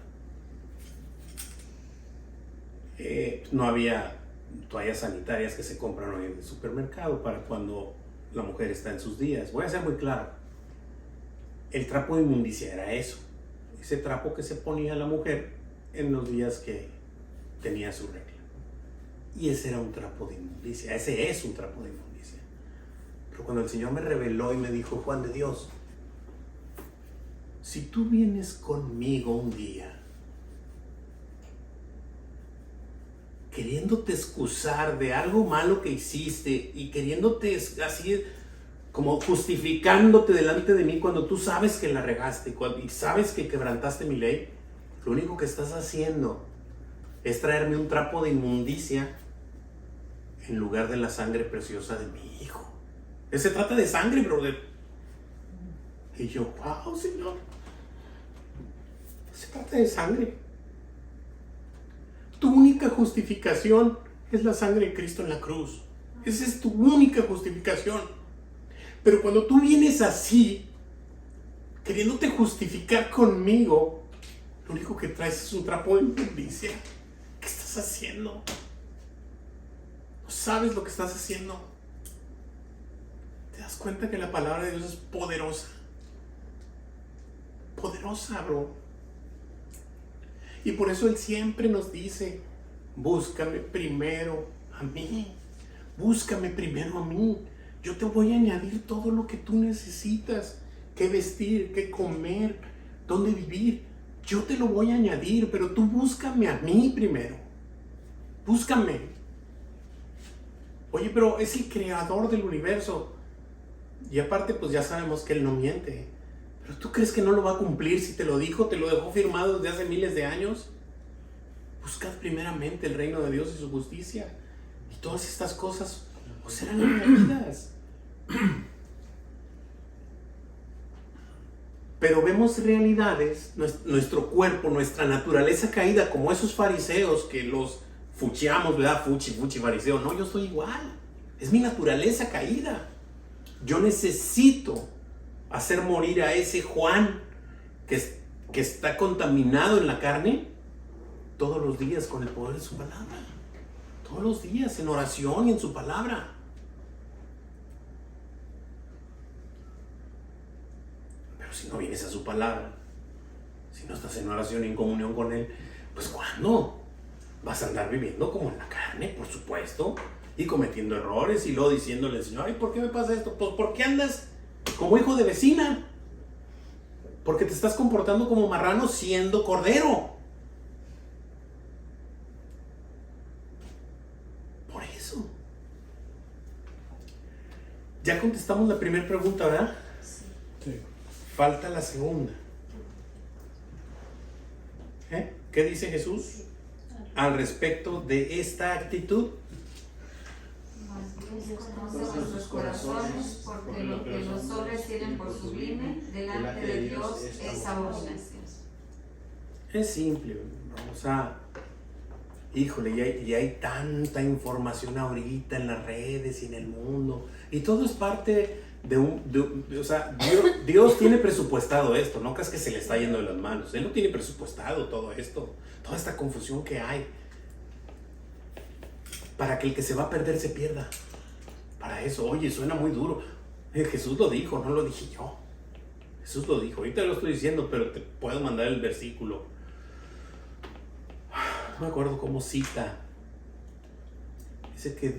no había toallas sanitarias que se compran hoy en el supermercado para cuando la mujer está en sus días. Voy a ser muy claro. El trapo de inmundicia era eso. Ese trapo que se ponía la mujer en los días que tenía su regla. Y ese era un trapo de inmundicia. Ese es un trapo de inmundicia. Pero cuando el Señor me reveló y me dijo, Juan de Dios, si tú vienes conmigo un día queriéndote excusar de algo malo que hiciste y queriéndote así como justificándote delante de mí cuando tú sabes que la regaste y sabes que quebrantaste mi ley, lo único que estás haciendo es traerme un trapo de inmundicia en lugar de la sangre preciosa de mi hijo. Se trata de sangre, brother. Y yo, wow, Señor, se trata de sangre. Tu única justificación es la sangre de Cristo en la cruz. Esa es tu única justificación. Pero cuando tú vienes así, queriéndote justificar conmigo, lo único que traes es un trapo de inmundicia. ¿Qué estás haciendo? No sabes lo que estás haciendo. ¿Te das cuenta que la palabra de Dios es poderosa? Poderosa, bro. Y por eso Él siempre nos dice, búscame primero a mí. Búscame primero a mí. Yo te voy a añadir todo lo que tú necesitas. Qué vestir, qué comer, dónde vivir. Yo te lo voy a añadir, pero tú búscame a mí primero. Búscame. Oye, pero es el creador del universo. Y aparte, pues ya sabemos que Él no miente. ¿Pero tú crees que no lo va a cumplir si te lo dijo, te lo dejó firmado desde hace miles de años? Buscad primeramente el reino de Dios y su justicia, y todas estas cosas os serán añadidas. Pero vemos realidades, nuestro cuerpo, nuestra naturaleza caída, como esos fariseos que los fuchiamos, ¿verdad? Fuchi fariseo. No, yo soy igual. Es mi naturaleza caída. Yo necesito hacer morir a ese Juan que está contaminado en la carne todos los días con el poder de su palabra. Todos los días en oración y en su palabra. Pero si no vienes a su palabra, si no estás en oración y en comunión con Él, pues ¿cuándo? Vas a andar viviendo como en la carne, por supuesto, y cometiendo errores y luego diciéndole al Señor, ay, ¿por qué me pasa esto? Pues porque andas como hijo de vecina, porque te estás comportando como marrano siendo cordero. Por eso. Ya contestamos la primera pregunta, ¿verdad? Sí. Falta la segunda. ¿Qué dice Jesús al respecto de esta actitud? Mas Dios conoce vuestros corazones, porque lo que los hombres tienen por sublime delante de Dios es abominación. Es simple, ¿no? O sea, híjole, y hay tanta información ahorita en las redes y en el mundo, y todo es parte o sea, Dios tiene presupuestado esto, no creas que se le está yendo de las manos. Él no tiene presupuestado todo esto, toda esta confusión que hay, para que el que se va a perder se pierda. Para eso, oye, suena muy duro. Jesús lo dijo, no lo dije yo. Jesús lo dijo, ahorita lo estoy diciendo, pero te puedo mandar el versículo. No me acuerdo cómo cita. Dice que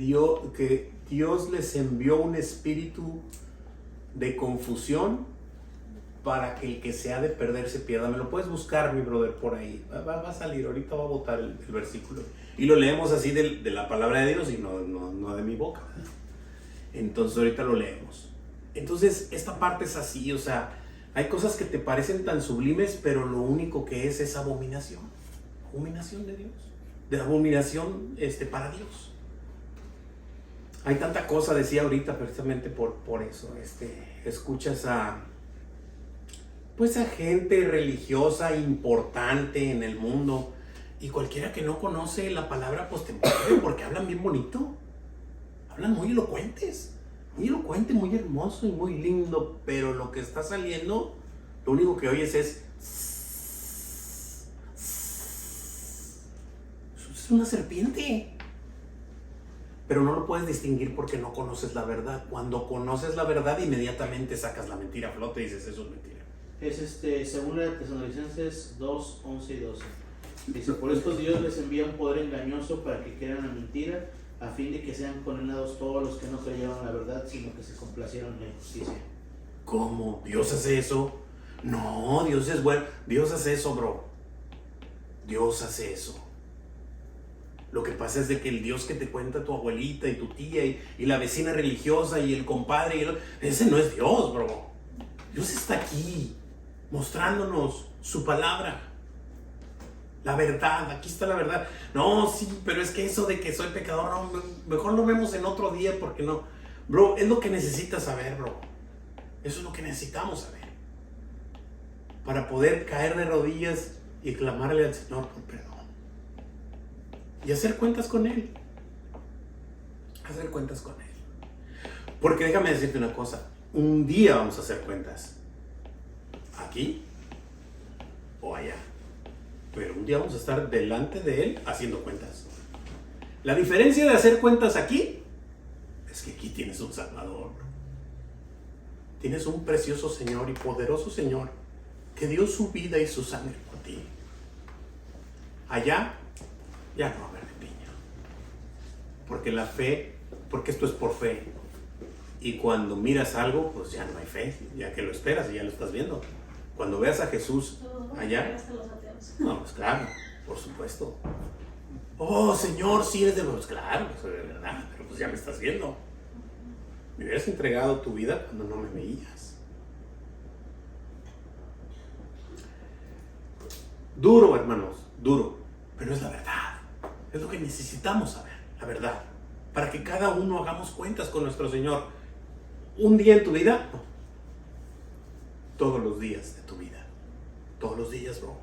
Dios les envió un espíritu de confusión para que el que se ha de perder se pierda. Me lo puedes buscar, mi brother, por ahí. Va a salir, ahorita va a botar el versículo. Y lo leemos así de la palabra de Dios y no de mi boca, ¿verdad? Entonces ahorita lo leemos. Entonces esta parte es así, o sea, hay cosas que te parecen tan sublimes, pero lo único que es abominación. Abominación de Dios. De abominación para Dios. Hay tanta cosa, decía ahorita, precisamente por eso. Escuchas a gente religiosa importante en el mundo, y cualquiera que no conoce la palabra, pues te mueve, porque hablan bien bonito. Hablan muy elocuentes, muy hermoso y muy lindo, pero lo que está saliendo, lo único que oyes es una serpiente. Pero no lo puedes distinguir porque no conoces la verdad. Cuando conoces la verdad, inmediatamente sacas la mentira a flote y dices, eso es mentira. Es según la Tesalonicenses 2, 11 y 12. Dice, por estos Dios les envía un poder engañoso para que crean la mentira, a fin de que sean condenados todos los que no creyeron la verdad, sino que se complacieron en la injusticia. ¿Cómo? ¿Dios hace eso? No, Dios es bueno. Dios hace eso, bro. Dios hace eso. Lo que pasa es de que el Dios que te cuenta tu abuelita y tu tía y la vecina religiosa y el compadre, ese no es Dios, bro. Dios está aquí, mostrándonos su palabra. La verdad, aquí está la verdad. No, sí, pero es que eso de que soy pecador, no, mejor lo vemos en otro día porque no. Bro, es lo que necesitas saber, bro. Eso es lo que necesitamos saber. Para poder caer de rodillas y clamarle al Señor por perdón. Y hacer cuentas con Él. Hacer cuentas con Él. Porque déjame decirte una cosa. Un día vamos a hacer cuentas. Aquí o allá. Pero un día vamos a estar delante de Él haciendo cuentas. La diferencia de hacer cuentas aquí es que aquí tienes un Salvador. Tienes un precioso Señor y poderoso Señor que dio su vida y su sangre por ti. Allá ya no va a haber de piña. Porque la fe, porque esto es por fe. Y cuando miras algo, pues ya no hay fe, ya que lo esperas y ya lo estás viendo. Cuando veas a Jesús allá, no, pues claro, por supuesto. Oh, Señor, si eres de verdad, pues claro, pues de verdad, pero pues ya me estás viendo. Me hubieras entregado tu vida cuando no me veías. Duro, hermanos, duro, pero es la verdad. Es lo que necesitamos saber, la verdad. Para que cada uno hagamos cuentas con nuestro Señor. Un día en tu vida, no. Todos los días de tu vida. Todos los días, bro.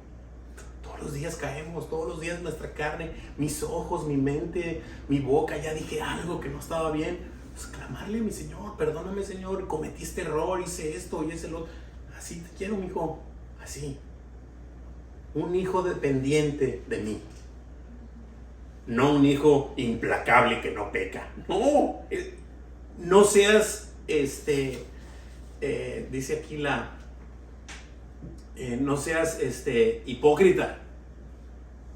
Todos los días caemos, todos los días nuestra carne, mis ojos, mi mente, mi boca, ya dije algo que no estaba bien. Pues clamarle a mi Señor, perdóname, Señor, cometí este error, hice esto y ese lo. Así te quiero, mijo, así. Un hijo dependiente de mí. no un hijo implacable que no peca. No, no seas, dice aquí no seas hipócrita,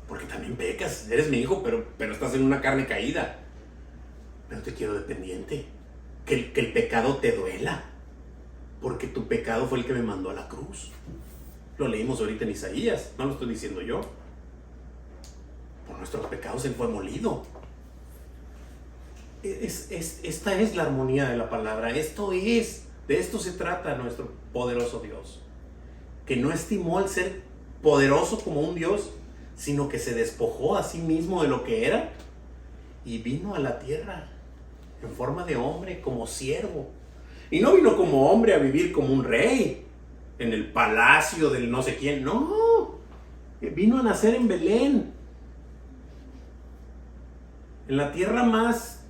porque también pecas. Eres mi hijo, pero estás en una carne caída. Pero te quiero dependiente. Que el pecado te duela, porque tu pecado fue el que me mandó a la cruz. Lo leímos ahorita en Isaías, no lo estoy diciendo yo. Por nuestros pecados Él fue molido. Esta es la armonía de la palabra. De esto se trata nuestro poderoso Dios, que no estimó el ser poderoso como un Dios, sino que se despojó a sí mismo de lo que era y vino a la tierra en forma de hombre, como siervo. Y no vino como hombre a vivir como un rey en el palacio del no sé quién. No, vino a nacer en Belén, en la tierra más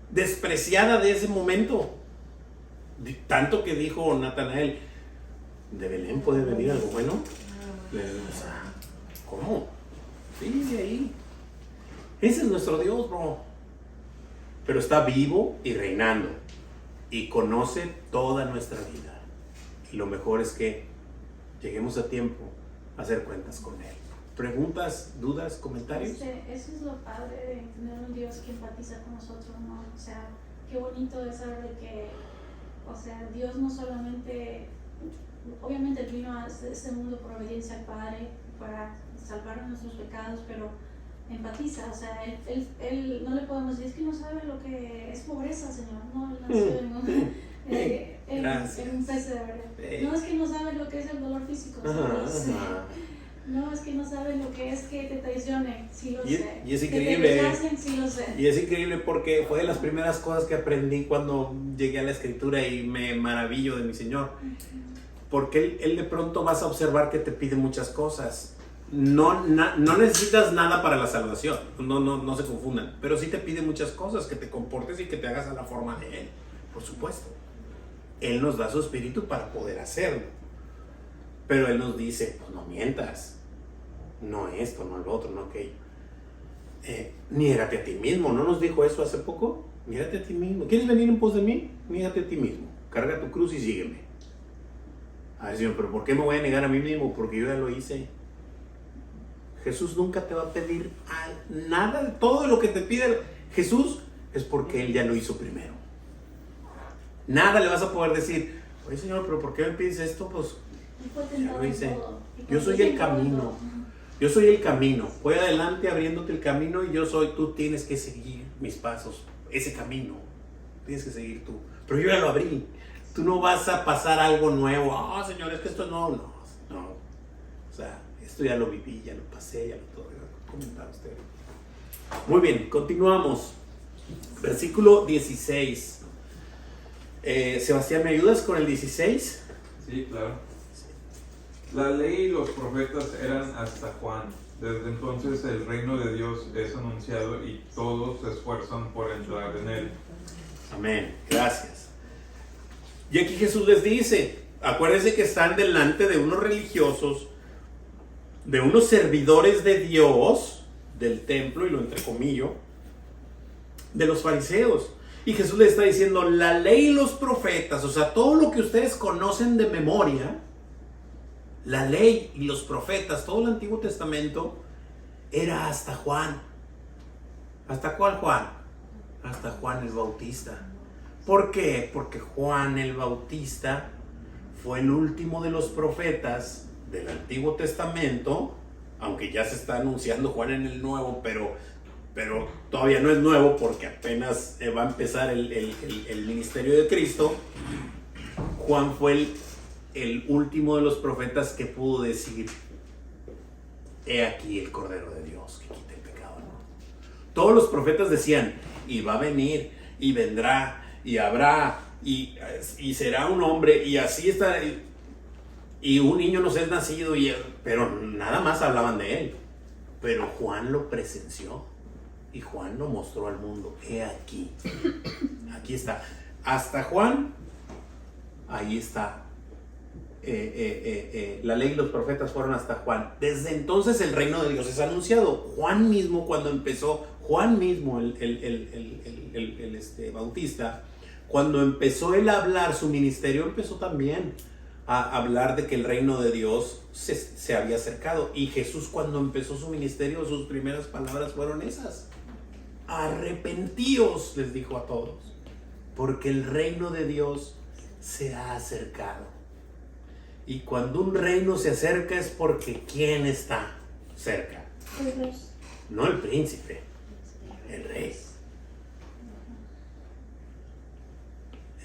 despreciada de ese momento. Tanto que dijo Natanael, ¿de Belén puede venir algo bueno? ¿Cómo? Sí, de ahí. Ese es nuestro Dios, bro. Pero está vivo y reinando, y conoce toda nuestra vida. Y lo mejor es que lleguemos a tiempo a hacer cuentas con Él. ¿Preguntas, dudas, comentarios? Eso es lo padre de tener un Dios que empatiza con nosotros, ¿no? O sea, qué bonito es saber de que, o sea, Dios no solamente, obviamente vino a este mundo por obediencia al Padre para salvar nuestros pecados, pero empatiza. O sea, él no le podemos decir, es que no sabe lo que es pobreza, Señor. No, él nació en un pesebre. No, es que no sabe lo que es el dolor físico. No, es que no sabe lo que es que te traicionen, sí lo sé. Y es increíble. Que te rechacen, sí lo sé. Y es increíble porque fue de las primeras cosas que aprendí cuando llegué a la Escritura y me maravillo de mi Señor. Porque Él de pronto vas a observar que te pide muchas cosas. No necesitas nada para la salvación, no se confundan, pero sí te pide muchas cosas, que te comportes y que te hagas a la forma de Él, por supuesto. Él nos da su espíritu para poder hacerlo, pero Él nos dice, pues no mientas, no esto, no lo otro, no aquello. Niégate a ti mismo, ¿no nos dijo eso hace poco? Niégate a ti mismo. ¿Quieres venir en pos de mí? Niégate a ti mismo, carga tu cruz y sígueme. A ver, Señor, pero ¿por qué me voy a negar a mí mismo? Porque yo ya lo hice. Jesús nunca te va a pedir nada de todo lo que te pide Jesús, es porque Él ya lo hizo primero. Nada le vas a poder decir, oye Señor, pero ¿por qué me pides esto? Pues ya lo hice. Yo soy el camino. Yo soy el camino. Voy adelante abriéndote el camino y tú tienes que seguir mis pasos. Ese camino tienes que seguir tú. Pero yo ya lo abrí. Tú no vas a pasar algo nuevo. Señor, es que esto no. O sea, esto ya lo viví, ya lo pasé, ya lo comentaba usted. Muy bien, continuamos. Versículo 16. Sebastián, ¿me ayudas con el 16? Sí, claro. La ley y los profetas eran hasta Juan. Desde entonces el reino de Dios es anunciado y todos se esfuerzan por entrar en él. Amén, gracias. Y aquí Jesús les dice, acuérdense que están delante de unos religiosos, de unos servidores de Dios, del templo, y lo entrecomillo, de los fariseos. Y Jesús les está diciendo, la ley y los profetas, o sea, todo lo que ustedes conocen de memoria, la ley y los profetas, todo el Antiguo Testamento, era hasta Juan. ¿Hasta cuál Juan? Hasta Juan el Bautista. ¿Por qué? Porque Juan el Bautista fue el último de los profetas del Antiguo Testamento, aunque ya se está anunciando Juan en el Nuevo, pero todavía no es nuevo porque apenas va a empezar el ministerio de Cristo. Juan fue el último de los profetas que pudo decir, he aquí el Cordero de Dios que quita el pecado, ¿no? Todos los profetas decían, y va a venir, y vendrá, y habrá, y será un hombre, y así está, y un niño nos es nacido, pero nada más hablaban de él. Pero Juan lo presenció, y Juan lo mostró al mundo, he aquí está, hasta Juan, ahí está. La ley y los profetas fueron hasta Juan. Desde entonces el reino de Dios es anunciado. Juan mismo, cuando empezó, Juan mismo, Bautista, cuando empezó él a hablar su ministerio, empezó también a hablar de que el reino de Dios se había acercado. Y Jesús, cuando empezó su ministerio, sus primeras palabras fueron esas: arrepentíos, les dijo a todos, porque el reino de Dios se ha acercado. Y cuando un reino se acerca es porque ¿quién está cerca? No el príncipe, el rey.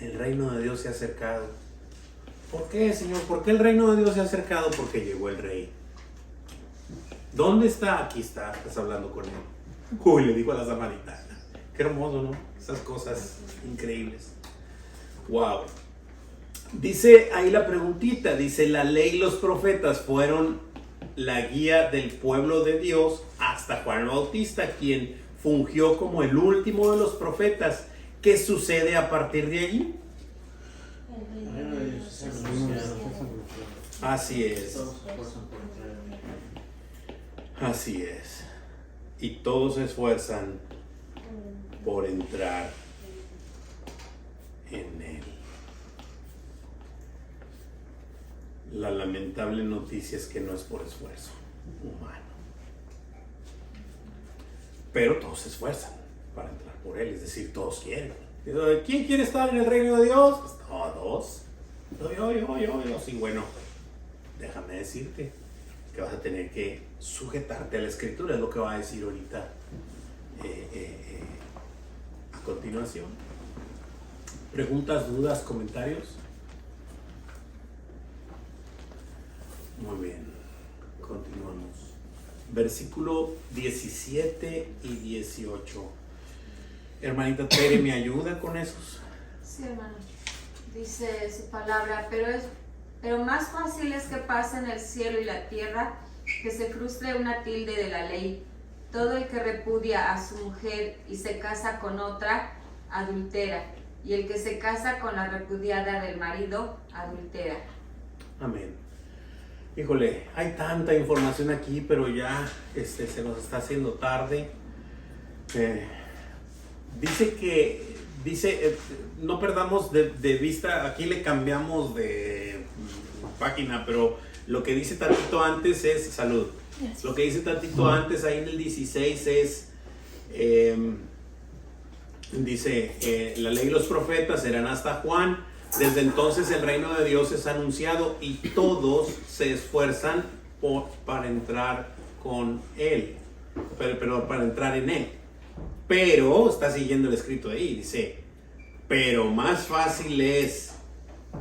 El reino de Dios se ha acercado. ¿Por qué, Señor? ¿Por qué el reino de Dios se ha acercado? Porque llegó el rey. ¿Dónde está? Aquí está, estás hablando con él. Uy, le dijo a la samaritana. Qué hermoso, ¿no? Esas cosas increíbles. Wow. Dice ahí la preguntita, dice: la ley y los profetas fueron la guía del pueblo de Dios hasta Juan el Bautista, quien fungió como el último de los profetas. ¿Qué sucede a partir de allí? Así es. Así es. Y todos se esfuerzan por entrar en él. La lamentable noticia es que no es por esfuerzo humano. Pero todos se esfuerzan para entrar por él, es decir, todos quieren. ¿Quién quiere estar en el reino de Dios? Pues todos. Yo. Sí, bueno, déjame decirte que vas a tener que sujetarte a la escritura, es lo que va a decir ahorita a continuación. ¿Preguntas, dudas, comentarios? Muy bien, continuamos. Versículo 17 y 18. Hermanita Tere, ¿me ayuda con esos? Sí, hermano. Dice su palabra, pero más fácil es que pasen el cielo y la tierra, que se frustre una tilde de la ley. Todo el que repudia a su mujer y se casa con otra, adultera, y el que se casa con la repudiada del marido, adultera. Amén. Híjole, hay tanta información aquí, pero ya se nos está haciendo tarde. Dice, no perdamos de vista, aquí le cambiamos de página, pero lo que dice tantito antes es, salud, lo que dice tantito antes ahí en el 16 es, dice, la ley y los profetas serán hasta Juan. Desde entonces el reino de Dios es anunciado y todos se esfuerzan para entrar con él, pero para entrar en él. Pero, está siguiendo el escrito ahí, dice: pero más fácil es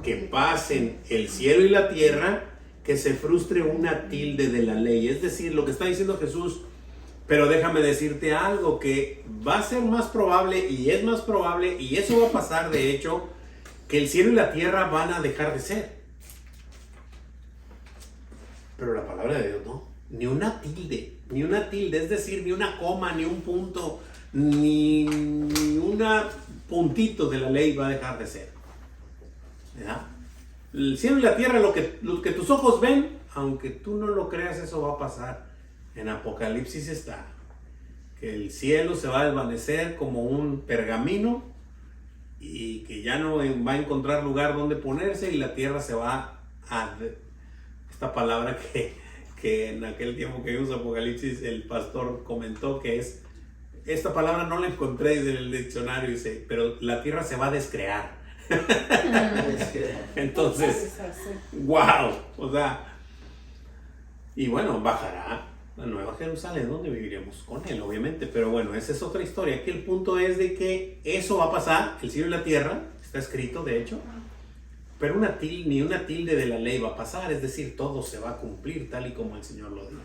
que pasen el cielo y la tierra, que se frustre una tilde de la ley. Es decir, lo que está diciendo Jesús: pero déjame decirte algo, que va a ser más probable, y es más probable, y eso va a pasar de hecho, que el cielo y la tierra van a dejar de ser. Pero la palabra de Dios no. Ni una tilde, es decir, ni una coma, ni un punto, ni un puntito de la ley va a dejar de ser. ¿Verdad? El cielo y la tierra, lo que tus ojos ven, aunque tú no lo creas, eso va a pasar. En Apocalipsis está que el cielo se va a desvanecer como un pergamino y que ya no va a encontrar lugar donde ponerse, y la tierra se va a... Esta palabra que en aquel tiempo que vimos Apocalipsis el pastor comentó, que es, esta palabra no la encontré en el diccionario, dice, pero la tierra se va a descrear. Entonces, wow, o sea, y bueno, bajará la nueva Jerusalén donde viviremos con él, obviamente, pero bueno, esa es otra historia. Aquí el punto es de que eso va a pasar, el cielo y la tierra, está escrito de hecho, pero ni una tilde de la ley va a pasar, es decir, todo se va a cumplir tal y como el Señor lo dijo.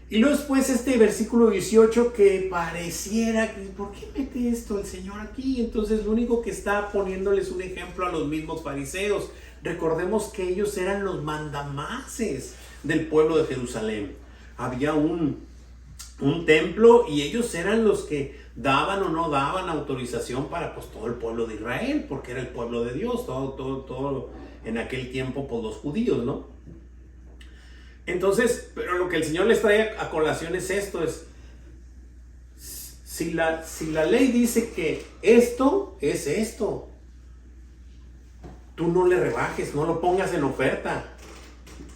Y luego después este versículo 18 que pareciera que, ¿por qué mete esto el Señor aquí? Entonces lo único que está poniéndoles un ejemplo a los mismos fariseos. Recordemos que ellos eran los mandamases del pueblo de Jerusalén. Había un templo y ellos eran los que daban o no daban autorización para pues todo el pueblo de Israel, porque era el pueblo de Dios, todo en aquel tiempo pues los judíos, ¿no? Entonces, pero lo que el Señor les trae a colación es esto, es Si la ley dice que esto es esto, tú no le rebajes, no lo pongas en oferta.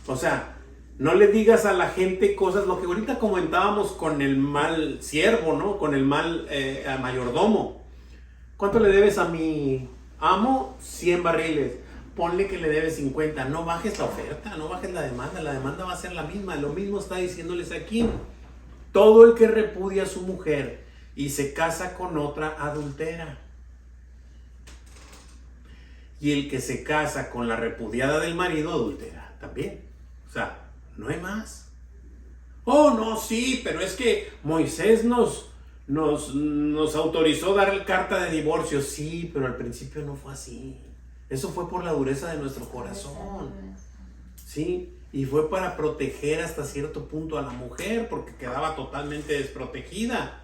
O sea, no le digas a la gente cosas, lo que ahorita comentábamos con el mal siervo, ¿no? Con el mal mayordomo. ¿Cuánto le debes a mi amo? 100 barriles. Ponle que le debes 50. No bajes la oferta, no bajes la demanda va a ser la misma. Lo mismo está diciéndoles aquí. Todo el que repudia a su mujer y se casa con otra adultera. Y el que se casa con la repudiada del marido adultera también. O sea, no hay más. Oh, no, sí, pero es que Moisés nos autorizó dar carta de divorcio. Sí, pero al principio no fue así. Eso fue por la dureza de nuestro corazón. Sí, y fue para proteger hasta cierto punto a la mujer, porque quedaba totalmente desprotegida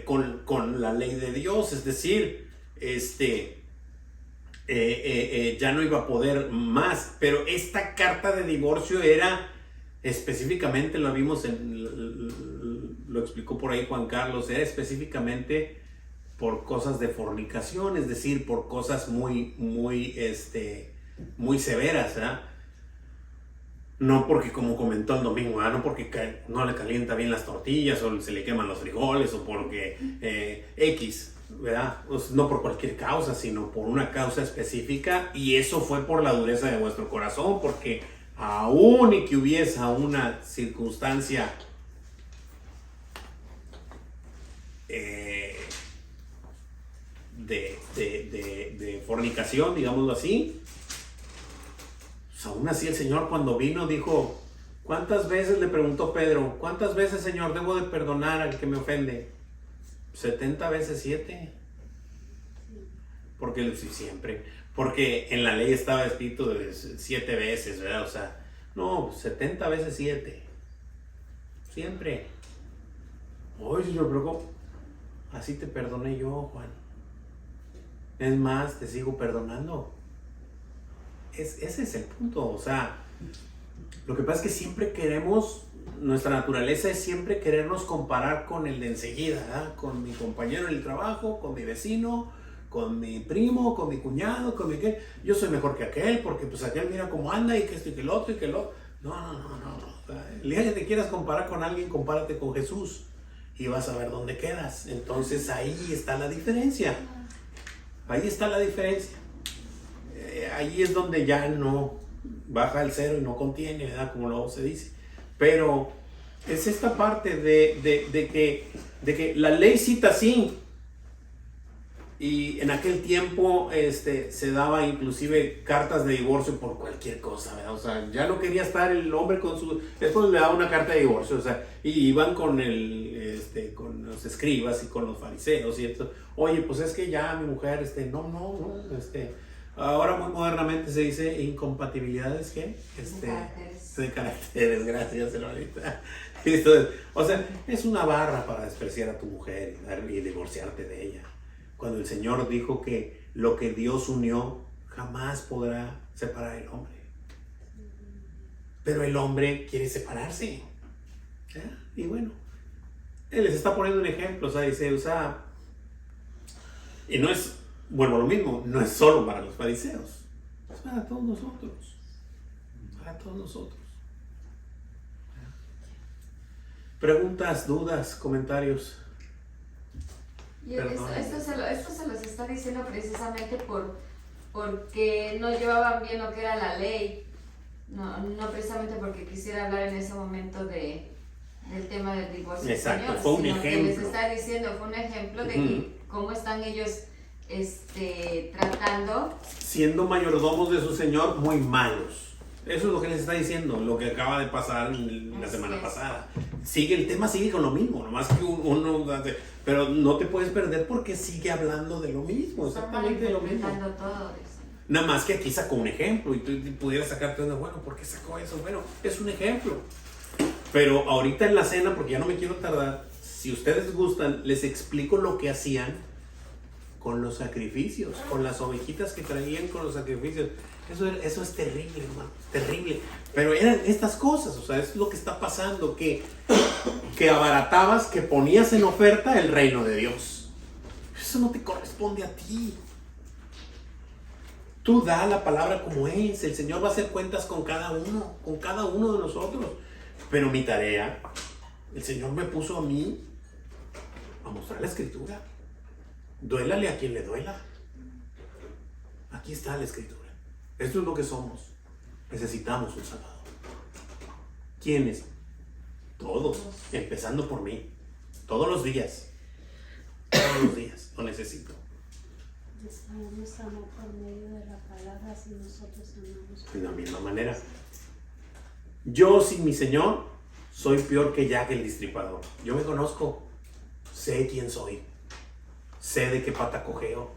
con la ley de Dios. Es decir, ya no iba a poder más. Pero esta carta de divorcio era específicamente, lo vimos lo explicó por ahí Juan Carlos, era específicamente por cosas de fornicación, es decir, por cosas muy severas, ¿verdad? No porque, como comentó el domingo, ¿verdad? No porque no le calienta bien las tortillas o se le queman los frijoles o porque X, ¿verdad? Pues no por cualquier causa, sino por una causa específica, y eso fue por la dureza de vuestro corazón, porque aún y que hubiese una circunstancia de fornicación, digámoslo así, pues aún así el Señor cuando vino dijo, ¿cuántas veces, le preguntó Pedro, cuántas veces, Señor, debo de perdonar al que me ofende? 70 veces 7. Porque siempre, porque en la ley estaba escrito de 7 veces, ¿verdad? O sea, no, 70 veces 7. Siempre. Oye, Señor, pero así te perdoné yo, Juan. Es más, te sigo perdonando. Ese es el punto. O sea, lo que pasa es que siempre queremos, nuestra naturaleza es siempre querernos comparar con el de enseguida, ¿verdad? Con mi compañero en el trabajo, con mi vecino, con mi primo, con mi cuñado, con mi qué. Yo soy mejor que aquel, porque pues aquel mira cómo anda y que esto y que el otro y que el otro. No. O sea, el día que te quieras comparar con alguien, compárate con Jesús y vas a ver dónde quedas. Entonces ahí está la diferencia. Ahí está la diferencia. Ahí es donde ya no baja el cero y no contiene, ¿verdad? Como luego se dice. Pero es esta parte de que la ley cita así. Y en aquel tiempo se daba inclusive cartas de divorcio por cualquier cosa, ¿verdad? O sea, ya no quería estar el hombre con su... Después le daba una carta de divorcio, o sea, y iban con con los escribas y con los fariseos y esto. Oye, pues es que ya mi mujer, ahora muy modernamente se dice incompatibilidades, ¿qué? De caracteres, gracias, hermanita. Entonces, o sea, es una barra para despreciar a tu mujer y divorciarte de ella. Cuando el Señor dijo que lo que Dios unió jamás podrá separar el hombre. Pero el hombre quiere separarse. Y bueno, Él les está poniendo un ejemplo. O sea, dice, y no es, bueno, lo mismo, no es solo para los fariseos. Es para todos nosotros. Para todos nosotros. Preguntas, dudas, comentarios. Y esto se los está diciendo precisamente porque no llevaban bien lo que era la ley, no precisamente porque quisiera hablar en ese momento del tema del divorcio. Exacto, Señor, fue un sino ejemplo. que les está diciendo, fue un ejemplo de cómo están ellos tratando. Siendo mayordomos de su Señor muy malos. Eso es lo que les está diciendo, lo que acaba de pasar la semana pasada. El tema sigue con lo mismo, nomás que uno... Pero no te puedes perder porque sigue hablando de lo mismo, exactamente de lo mismo. Todo eso. Nada más que aquí sacó un ejemplo y tú pudieras sacarte una, bueno, ¿por qué sacó eso? Bueno, es un ejemplo. Pero ahorita en la cena, porque ya no me quiero tardar, si ustedes gustan, les explico lo que hacían con los sacrificios, con las ovejitas que traían con los sacrificios. Eso es terrible, hermano, terrible. Pero eran estas cosas, o sea, es lo que está pasando, que abaratabas, que ponías en oferta el reino de Dios. Eso no te corresponde a ti. Tú da la palabra como es. El Señor va a hacer cuentas con cada uno de nosotros. Pero mi tarea, el Señor me puso a mí a mostrar la Escritura. Duélale a quien le duela. Aquí está la Escritura. Esto es lo que somos. Necesitamos un Salvador. ¿Quiénes? Todos, empezando por mí. Todos los días. Todos los días lo necesito. Dios amó por medio de la palabra, si nosotros amamos. De la misma manera. Yo sin mi Señor soy peor que Jack el Destripador. Yo me conozco. Sé quién soy. Sé de qué pata cojeo.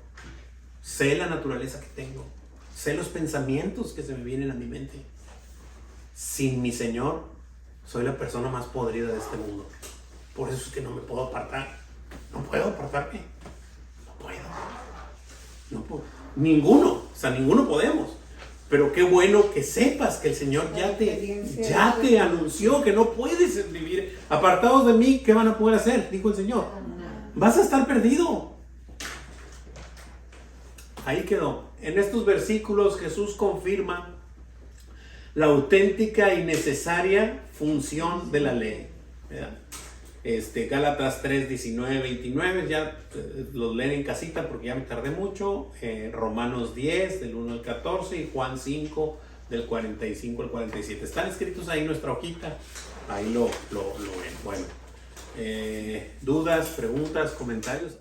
Sé la naturaleza que tengo. Sé los pensamientos que se me vienen a mi mente. Sin mi Señor soy la persona más podrida de este mundo. Por eso es que no me puedo apartar. No puedo apartarme. No puedo. Ninguno. O sea, ninguno podemos. Pero qué bueno que sepas que el Señor ya te anunció que no puedes vivir apartados de mí. ¿Qué van a poder hacer? Dijo el Señor. Vas a estar perdido. Ahí quedó. En estos versículos Jesús confirma la auténtica y necesaria función de la ley. ¿Verdad? Gálatas 3, 19, 29, ya los leen en casita porque ya me tardé mucho. Romanos 10, del 1 al 14, y Juan 5, del 45 al 47. Están escritos ahí en nuestra hojita, ahí lo ven. Bueno, dudas, preguntas, comentarios.